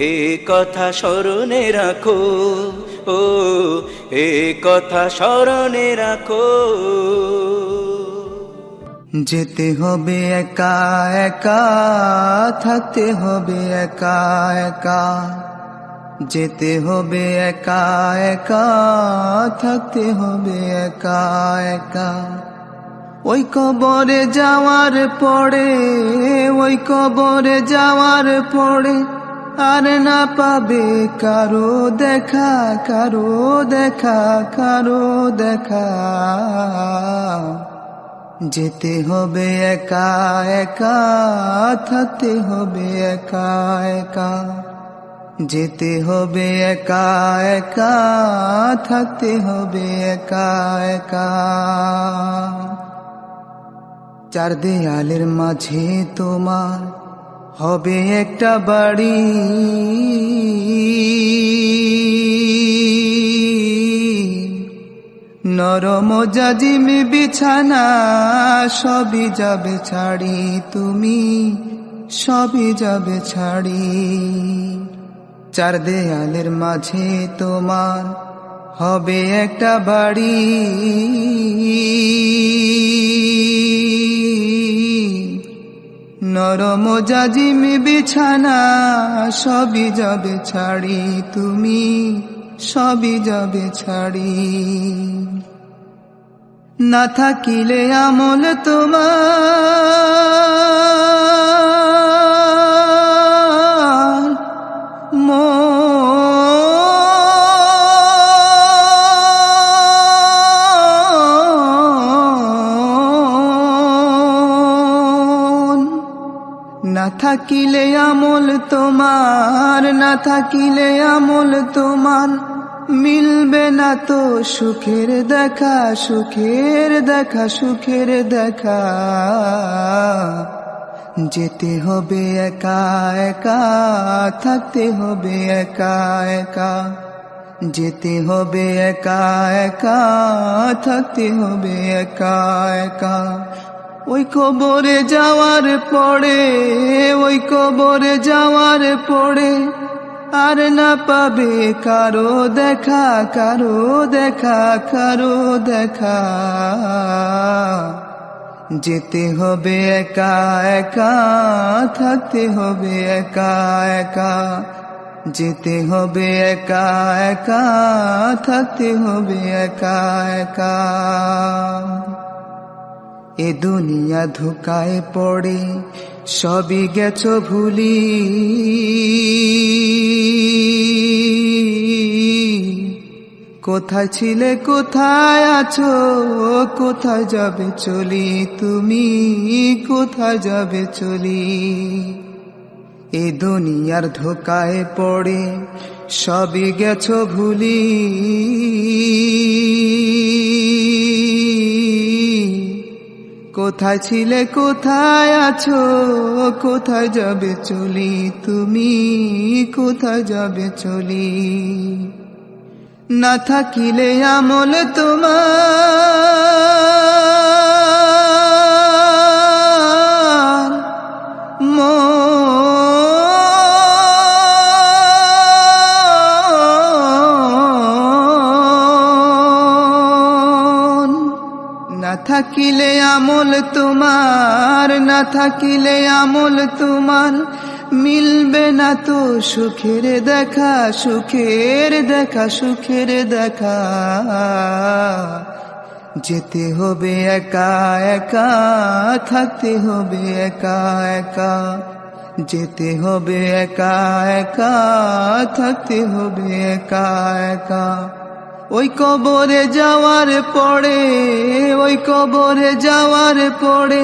এ কথা স্মরণে রাখো ও এ কথা স্মরণে রাখো। যেতে হবে একা একা, থাকতে হবে একা একা, যেতে হবে একা একা, থাকতে হবে একা একা। ওই কবরে যাওয়ার পরে, ওই কবরে যাওয়ার পরে আর না পাবে কারো দেখা, কারো দেখা, কারো দেখা। যেতে হবে একা একা, থাকতে হবে একা একা, যেতে হবে একা একা, থাকতে হবে একা একা। চার দেয়ালের মাঝে তোমার হবে একটা বাড়ি, নরম জাজিম বিছানা, সবই যাবে ছাড়ি তুমি, সবই যাবে ছাড়ি। চার দেয়ালের মাঝে তোমার হবে একটা বাড়ি, নরম জাজিম বিছানা, সবই যাবে ছাড়ি তুমি, সবই যাবে ছাড়ি। না থাকিলে আমল তোমার, না থাকিলে আমল তোমার, না থাকিলে আমল তোমার, মিলবে না তো সুখের দেখা, সুখের দেখা, সুখের দেখা। যেতে হবে একা একা, থাকতে হবে একা একা, যেতে হবে একা একা, থাকতে হবে একা একা। ওই কবরে যাওয়ার পরে, ওই কবরে যাওয়ার পরে আর না পাবে কারো দেখা, কারো দেখা, কারো দেখা। যেতে হবে একা একা, থাকতে হবে একা একা, যেতে হবে একা একা, থাকতে হবে একা একা। এ দুনিয়া ধোকায় পড়ে সবই গেছো ভুলি, কোথায় ছিলে কোথায় আছো, কোথায় যাবে চলি তুমি, কোথায় যাবে চলি। এ দুনিয়ার ধোকায় পড়ে সবই গেছো ভুলি, কোথায় ছিলে কোথায় আছো, কোথায় যাবে চলি তুমি, কোথায় যাবে চলি। না থাকিলে আমল তোমার, না থাকিলে আমল তোমার, না থাকিলে আমল তোমার, মিলবে না তো সুখের দেখা, সুখের দেখা, সুখের দেখা। যেতে হবে একা একা, থাকতে হবে একা একা, যেতে হবে একা একা, থাকতে হবে একা একা। ওই কবরে যাওয়ার পরে, ওই কবরে যাওয়ার পরে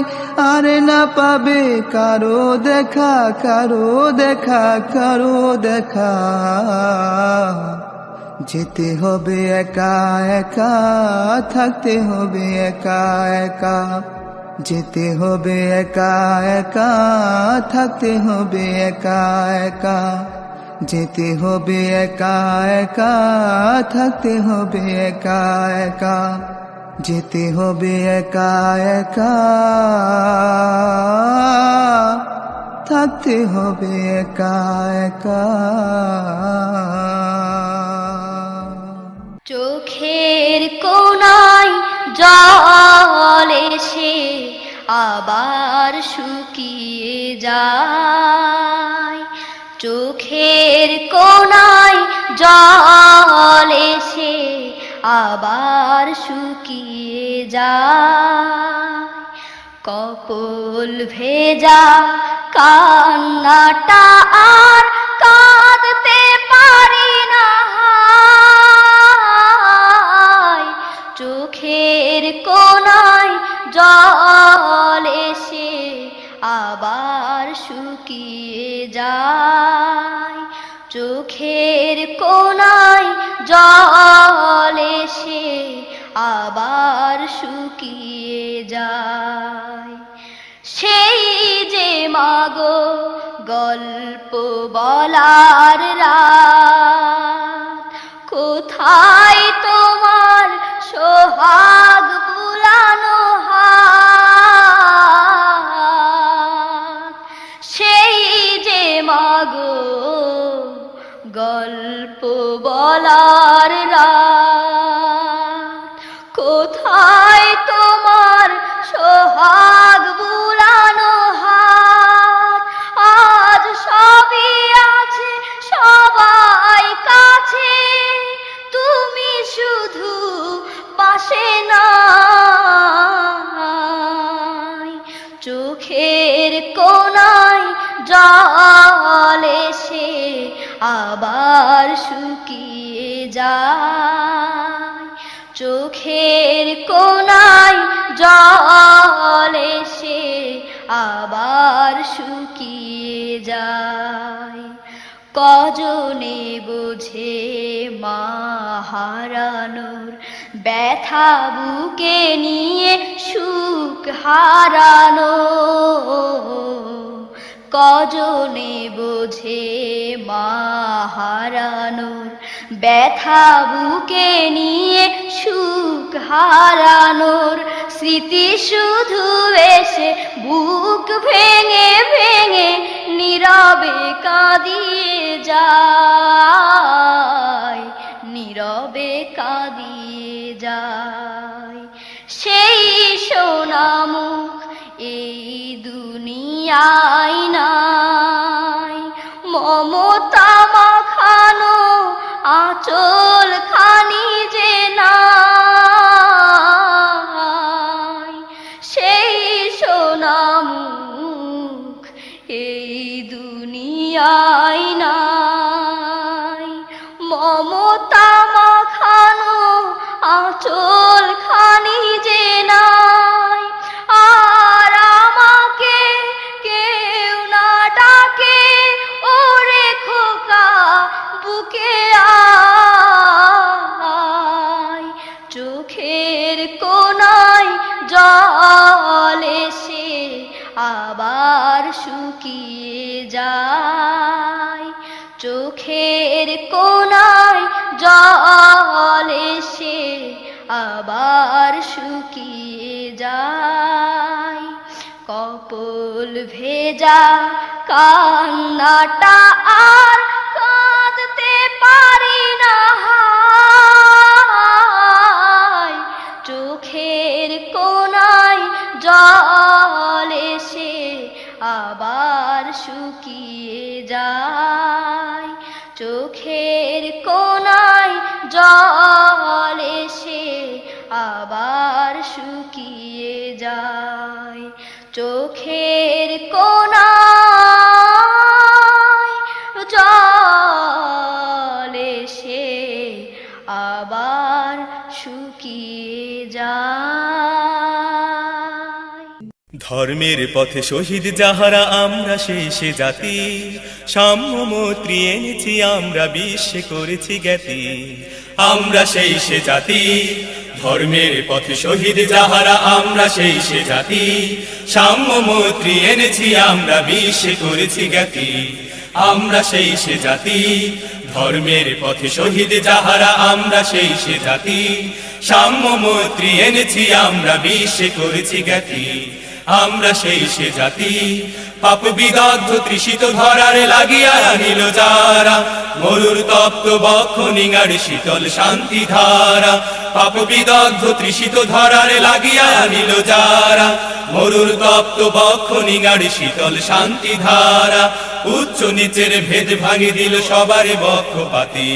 আর না পাবে কারো দেখা, কারো দেখা, কারো দেখা। যেতে হবে একা একা, থাকতে হবে একা একা, যেতে হবে একা একা, থাকতে হবে একা একা, যেতে হবে একা একা, থাকতে হবে একা একা, যেতে হবে একা একা, থাকতে হবে একা একা। চোখের কোনায় জল এসে আবার শুকিয়ে যায়, চোখের কোনায় জল এসে আবার শুকিয়ে যায়, কপোল ভেজা কান্নাটা আর কাঁদতে পারি না, চোখের কোনায় জল এসে আবার শুকিয়ে যায়, চোখের কোনায় জল এসে আবার শুকিয়ে যায়। সেই যে মাগো গল্প বলার রাত, কোথায় তোমার সোহাগ বুলানো হাত, সেই যে মাগো গল্প বলার রাত, কোথায় তোমার সোহাগ বুলানো হাত, আজ সবই আছে সবাই কাছে, তুমি শুধু পাশে নাই, চোখের কোনায় জল এসে আবার শুকিয়ে যায়, চোখের কোনায় জল এসে আবার শুকিয়ে যায়। কজনে বোঝে মা হারানোর ব্যথা, বুকে নিয়ে সুখ হারানো, কজনে বোঝে মা হারানোর ব্যথা, বুকে নিয়ে সুখ হারানোর স্মৃতি শুধু এসে বুক ভেঙে ভেঙে নীরবে কাঁদিয়ে যায়, নীরবে কাঁদিয়ে যায়। সেই সোনামুখ এই দুনিয়ায় নাই, মমতা মাখানো আঁচল খানি যে নাই, সেই সোনামুখ এই দুনিয়ায় নাই, মমতা মাখানো আঁচল খানি যে নাই, আর আমাকে কেউ না ডাকে ওরে খোকা বুকে আয়, চোখের কোনায় জল এসে আবার শুকিয়ে যায়, চোখের কোনায় জল এসে আবার শুকিয়ে যায়, কপোল ভেজা কান্নাটা আর কাঁদতে পারি না, চোখের কোনায় জল এসে আবার শুকিয়ে যায়, চোখের কোনায় জল এসে আবার শুকিয়ে যায়, চোখের কোনায় জল এসে আবার শুকিয়ে যায়। ধর্মের পথে শহীদ যাহারা আমরা সেই সে জাতি, সাম্য মৈত্রী এনেছি আমরা বিশ্বে করেছি জ্ঞাতি, আমরা সেই সে জাতি। ধর্মের পথে শহীদ যাহারা আমরা সেই সে জাতি, সাম্য মৈত্রী এনেছি আমরা বিশ্বে করেছি জ্ঞাতি, আমরা সেই সে জাতি। ধর্মের পথে শহীদ যাহারা আমরা সেই সে জাতি, সাম্য মৈত্রী এনেছি আমরা বিশ্বে করেছি জ্ঞাতি, আমরা সেই সে জাতি পাপ বিদগ্ধ তৃষিত ধরার লাগিয়া আনিল যারা মরুর তপ্ত বক্ষ নিঙাড় শীতল শান্তি ধারা পাপ বিদগ্ধ তৃষিত ধরার লাগিয়া আনিল যারা মরুর তপ্ত বক্ষ নিঙাড় শীতল শান্তি ধারা উচ্চ নিচের ভেদ ভাঙি দিল সবার বক্ষপাতি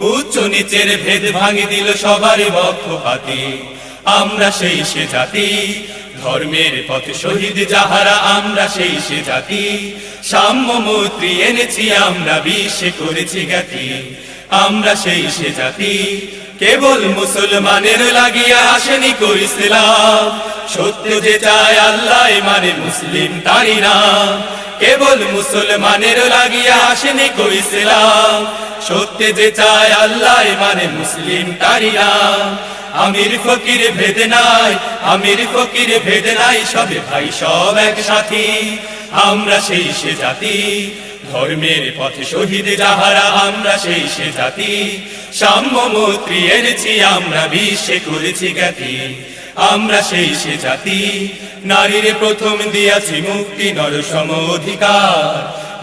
উচ্চ নিচের ভেদ ভাঙি দিল সবার বক্ষপাতি আমরা সেই সে জাতি ধর্মের পথে শহীদ যাহারা আমরা সেই সে জাতি সাম্য মৈত্রী এনেছি আমরা বিশ্বে করেছি জ্ঞাতি আমরা সেই সে জাতি কেবল মুসলমানের লাগিয়া আসেনি কো ইসলাম সত্য যে চায় আল্লাহ মানে মুসলিম তারি নাম কেবল মুসলমানের লাগিয়া আসেনি কো ইসলাম সত্য যে চায় আল্লাহ মানে মুসলিম তারি নাম আমির ফকির ভেদ নাই আমির ফকির ভেদ নাই সবে ভাই সব এক সাথী আমরা সেই সে জাতি ধর্মের পথে শহীদ যাহারা আমরা সেই সে জাতি সাম্য মৈত্রী এনেছি আমরা বিশ্বে করেছি জ্ঞাতি আমরা সেই সে জাতি নারীর প্রথম দিয়াছি মুক্তি নর সম অধিকার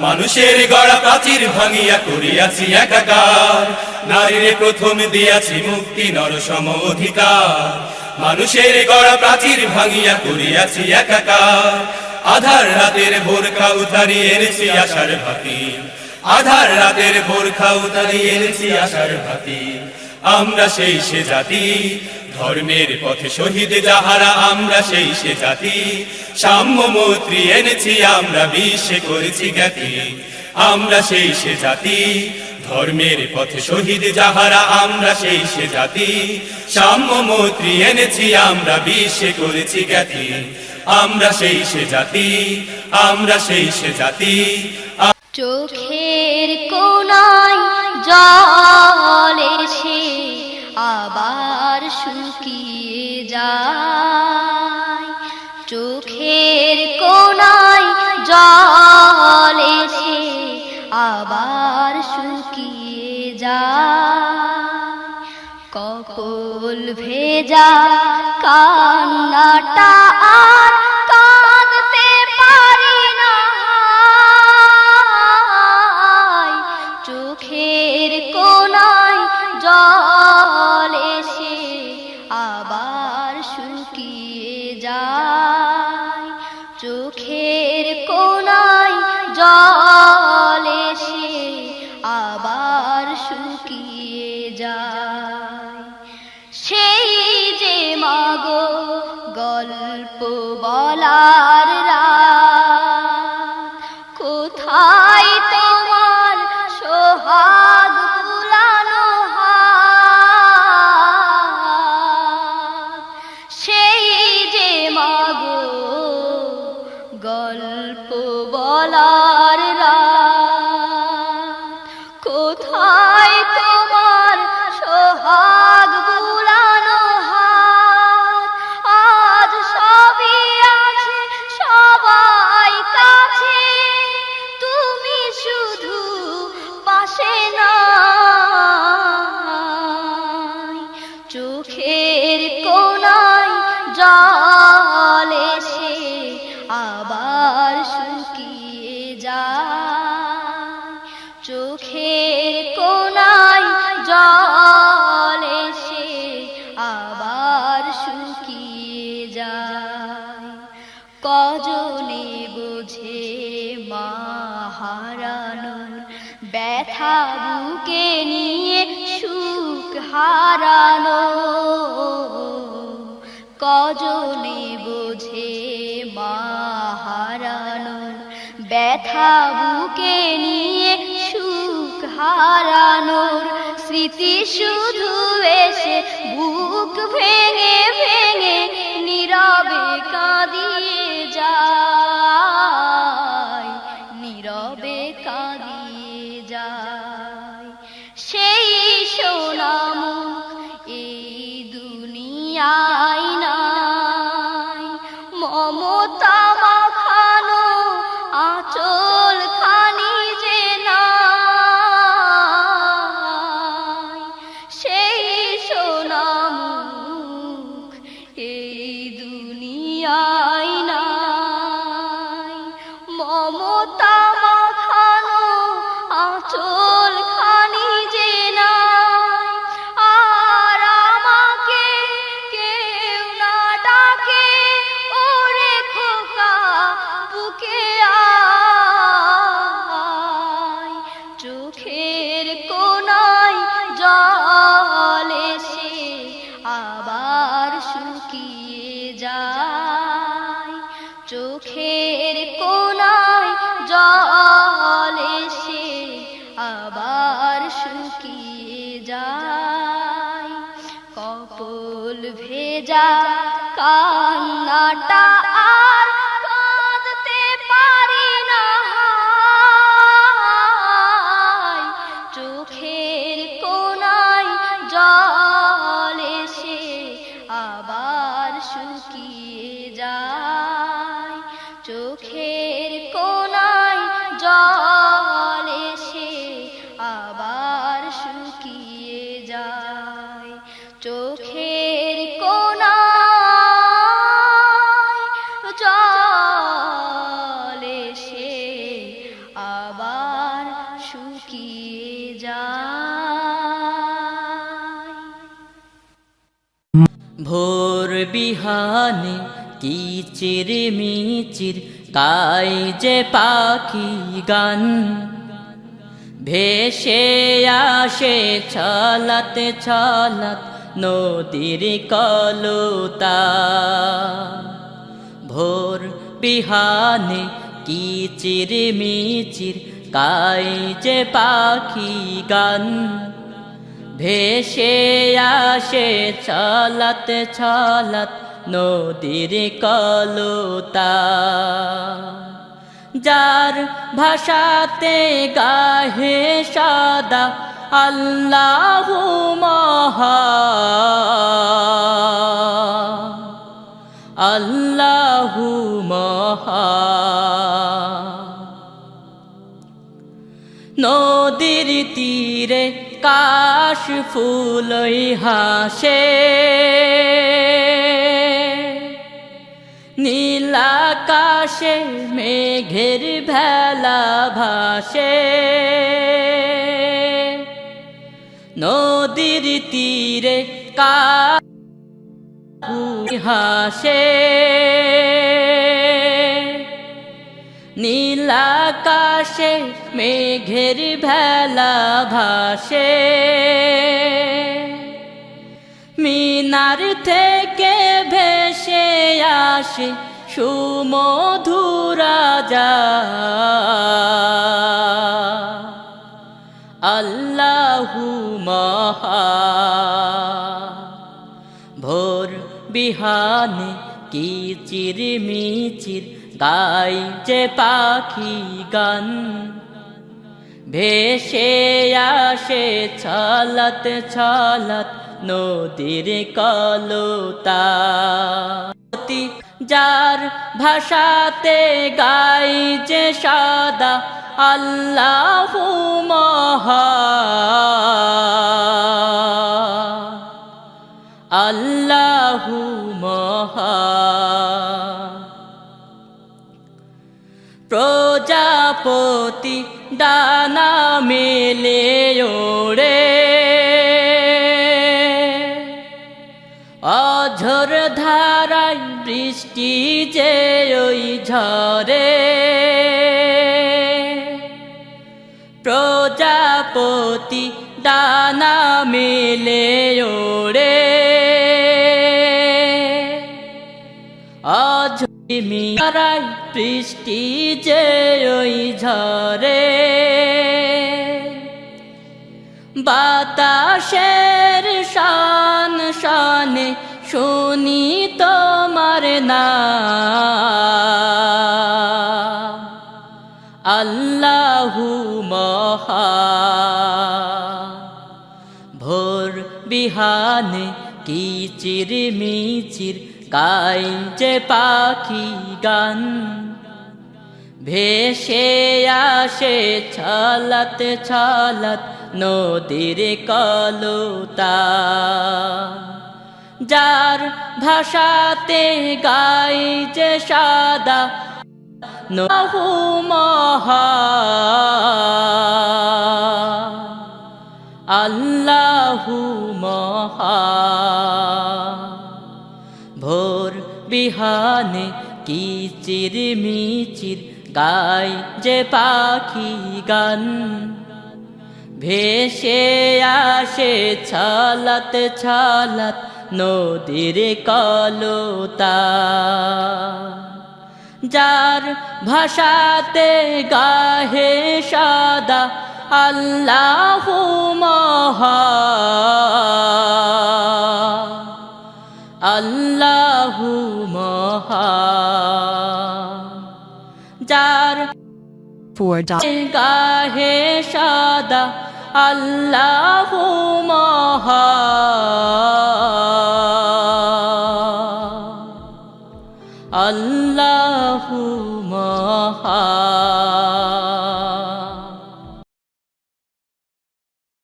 মানুষের গড়া প্রাচীর ভাঙিয়া করিয়াছি একাকার নারীর প্রথম দিয়াছি মুক্তি নর সম অধিকার মানুষের গড়া প্রাচীর ভাঙিয়া করিয়াছি একাকার আধার রাতের বোরখা উতারি এনেছি আশার ভাতি আধার রাতের বোরখা উতারি এনেছি আশার ভাতি আমরা সেই সে জাতি ধর্মের পথে শহীদ যাহারা আমরা সেই সে জাতি সাম্য মৈত্রী এনেছি আমরা বিশ্বে করেছি জ্ঞাতি আমরা সেই সে জাতি ধর্মের পথে শহীদ যাহারা আমরা সেই সে জাতি সাম্য মৈত্রী এনেছি আমরা বিশ্বে করেছি জ্ঞাতি আমরা সেই সে জাতি আমরা সেই সে জাতি চোখের কোনায় জল এসে আবার শুকিয়ে যায় চোখের কোনায় জল এসে আবার শুকিয়ে যায় কপল ভেজা কান্নাটা আর কাঁদতে পারি না চোখের কোনায় জল এসে আবার শুকিয়ে যায় চোখের কোনায় জল এসে আবার শুকিয়ে যায় সেই যে মাগো গল্প বলার রাত কোথায় তোমার সোহাগ বুলানো হাত সেই যে মাগো গল্প বলার রাত কোথায় তোমার সোহাগ বুলানো হাত আজ সবই আছে সবাই কাছে তুমি শুধু পাশে নাই চোখের কোনায় জল এসে আবার শুকিয়ে যায় চোখের কোনায় জল এসে আবার শুকিয়ে যায় কজনে বোঝে মা হারানোর ব্যথা বুকে নিয়ে সুখ হারানো কজনে বোঝে মা হারানোর ব্যথা বুকে নিয়ে সুখ হারানোর স্মৃতি শুধু এসে বুক ভেঙে ভেঙে নীরবে কাঁদিয়ে যায় নীরবে কাঁদিয়ে যায় সেই সোনামুখ এই দুনিয়ায় নাই মমতা মাখানো আঁচল খানি যে নাই সেই সোনামুখ এই দুনিয়ায় নাই আবার শুকিয়ে যায়, চোখের কোনায় জল এসে আবার শুকিয়ে যায়, কপল ভেজা কান্নাটা আর কাঁদতে পারি না, চোখের কোনায় জল এসে আবার শুকিয়ে যায়, চোখের কোনায় জল এসে আবার শুকিয়ে যায়, চোখের কোনায় জল এসে আবার শুকিয়ে যায়। ভোর বিহানে কিচির মিচির গাই যে পাখি গান, ভেসে আসে ছলাত ছলাত নদীর কলতা। ভোর বিহানে কিচির মিচির গাই যে পাখি গান, ভেসে আসে ছলাত ছলাত নদীর কলতা। যার ভাষাতে গাহে সাদা আল্লাহু মহান, আল্লাহু মহান। নদীর তীরে কাশ ফুলই হাসে, নীল আকাশে মেঘের ভেলা ভাসে। নদীর তীরে কাশ হাসে, নীল আকাশে মেঘের ভেলা ভাসে। মিনার থেকে ভেসে আসে সুমধুরা আযান, আল্লাহু মহান। ভোর বিহানে কিচির মিচির গাই যে পাখি গান, ভেসে আসে ছলাত ছলাত নদীর কলতা। যার ভাষাতে গাই যে সাদা আল্লাহু মহান, আল্লাহু মহান। প্রজাপতি ডানা মেলে ওড়ে, অঝোর ধারায় বৃষ্টি যে ওই ঝরে। প্রজাপতি ডানা মেলে ওড়ে, ধারায় বৃষ্টি যে ওই ঝরে। বাতাসের শান শানে শুনি তোমার নাম, আল্লাহু মহান। ভোর বিহানে কিচির মিচির গাই যে পাখি গান, ভেসে আসে ছলাত ছলাত নদীর কলতা। যার ভাষাতে গাই যে সাদা আল্লাহু মহান, আল্লাহু মহান। ভোর বিহানে কিচির মিচির গাই যে পাখি গান, ভেসে আসে ছলাত ছলাত নদীর কলতা যার ভাষাতে গাহে সাদা আল্লাহু মহান আল্লাহু মহান যার গাহে সাদা আল্লাহু মহান আল্লাহু মহান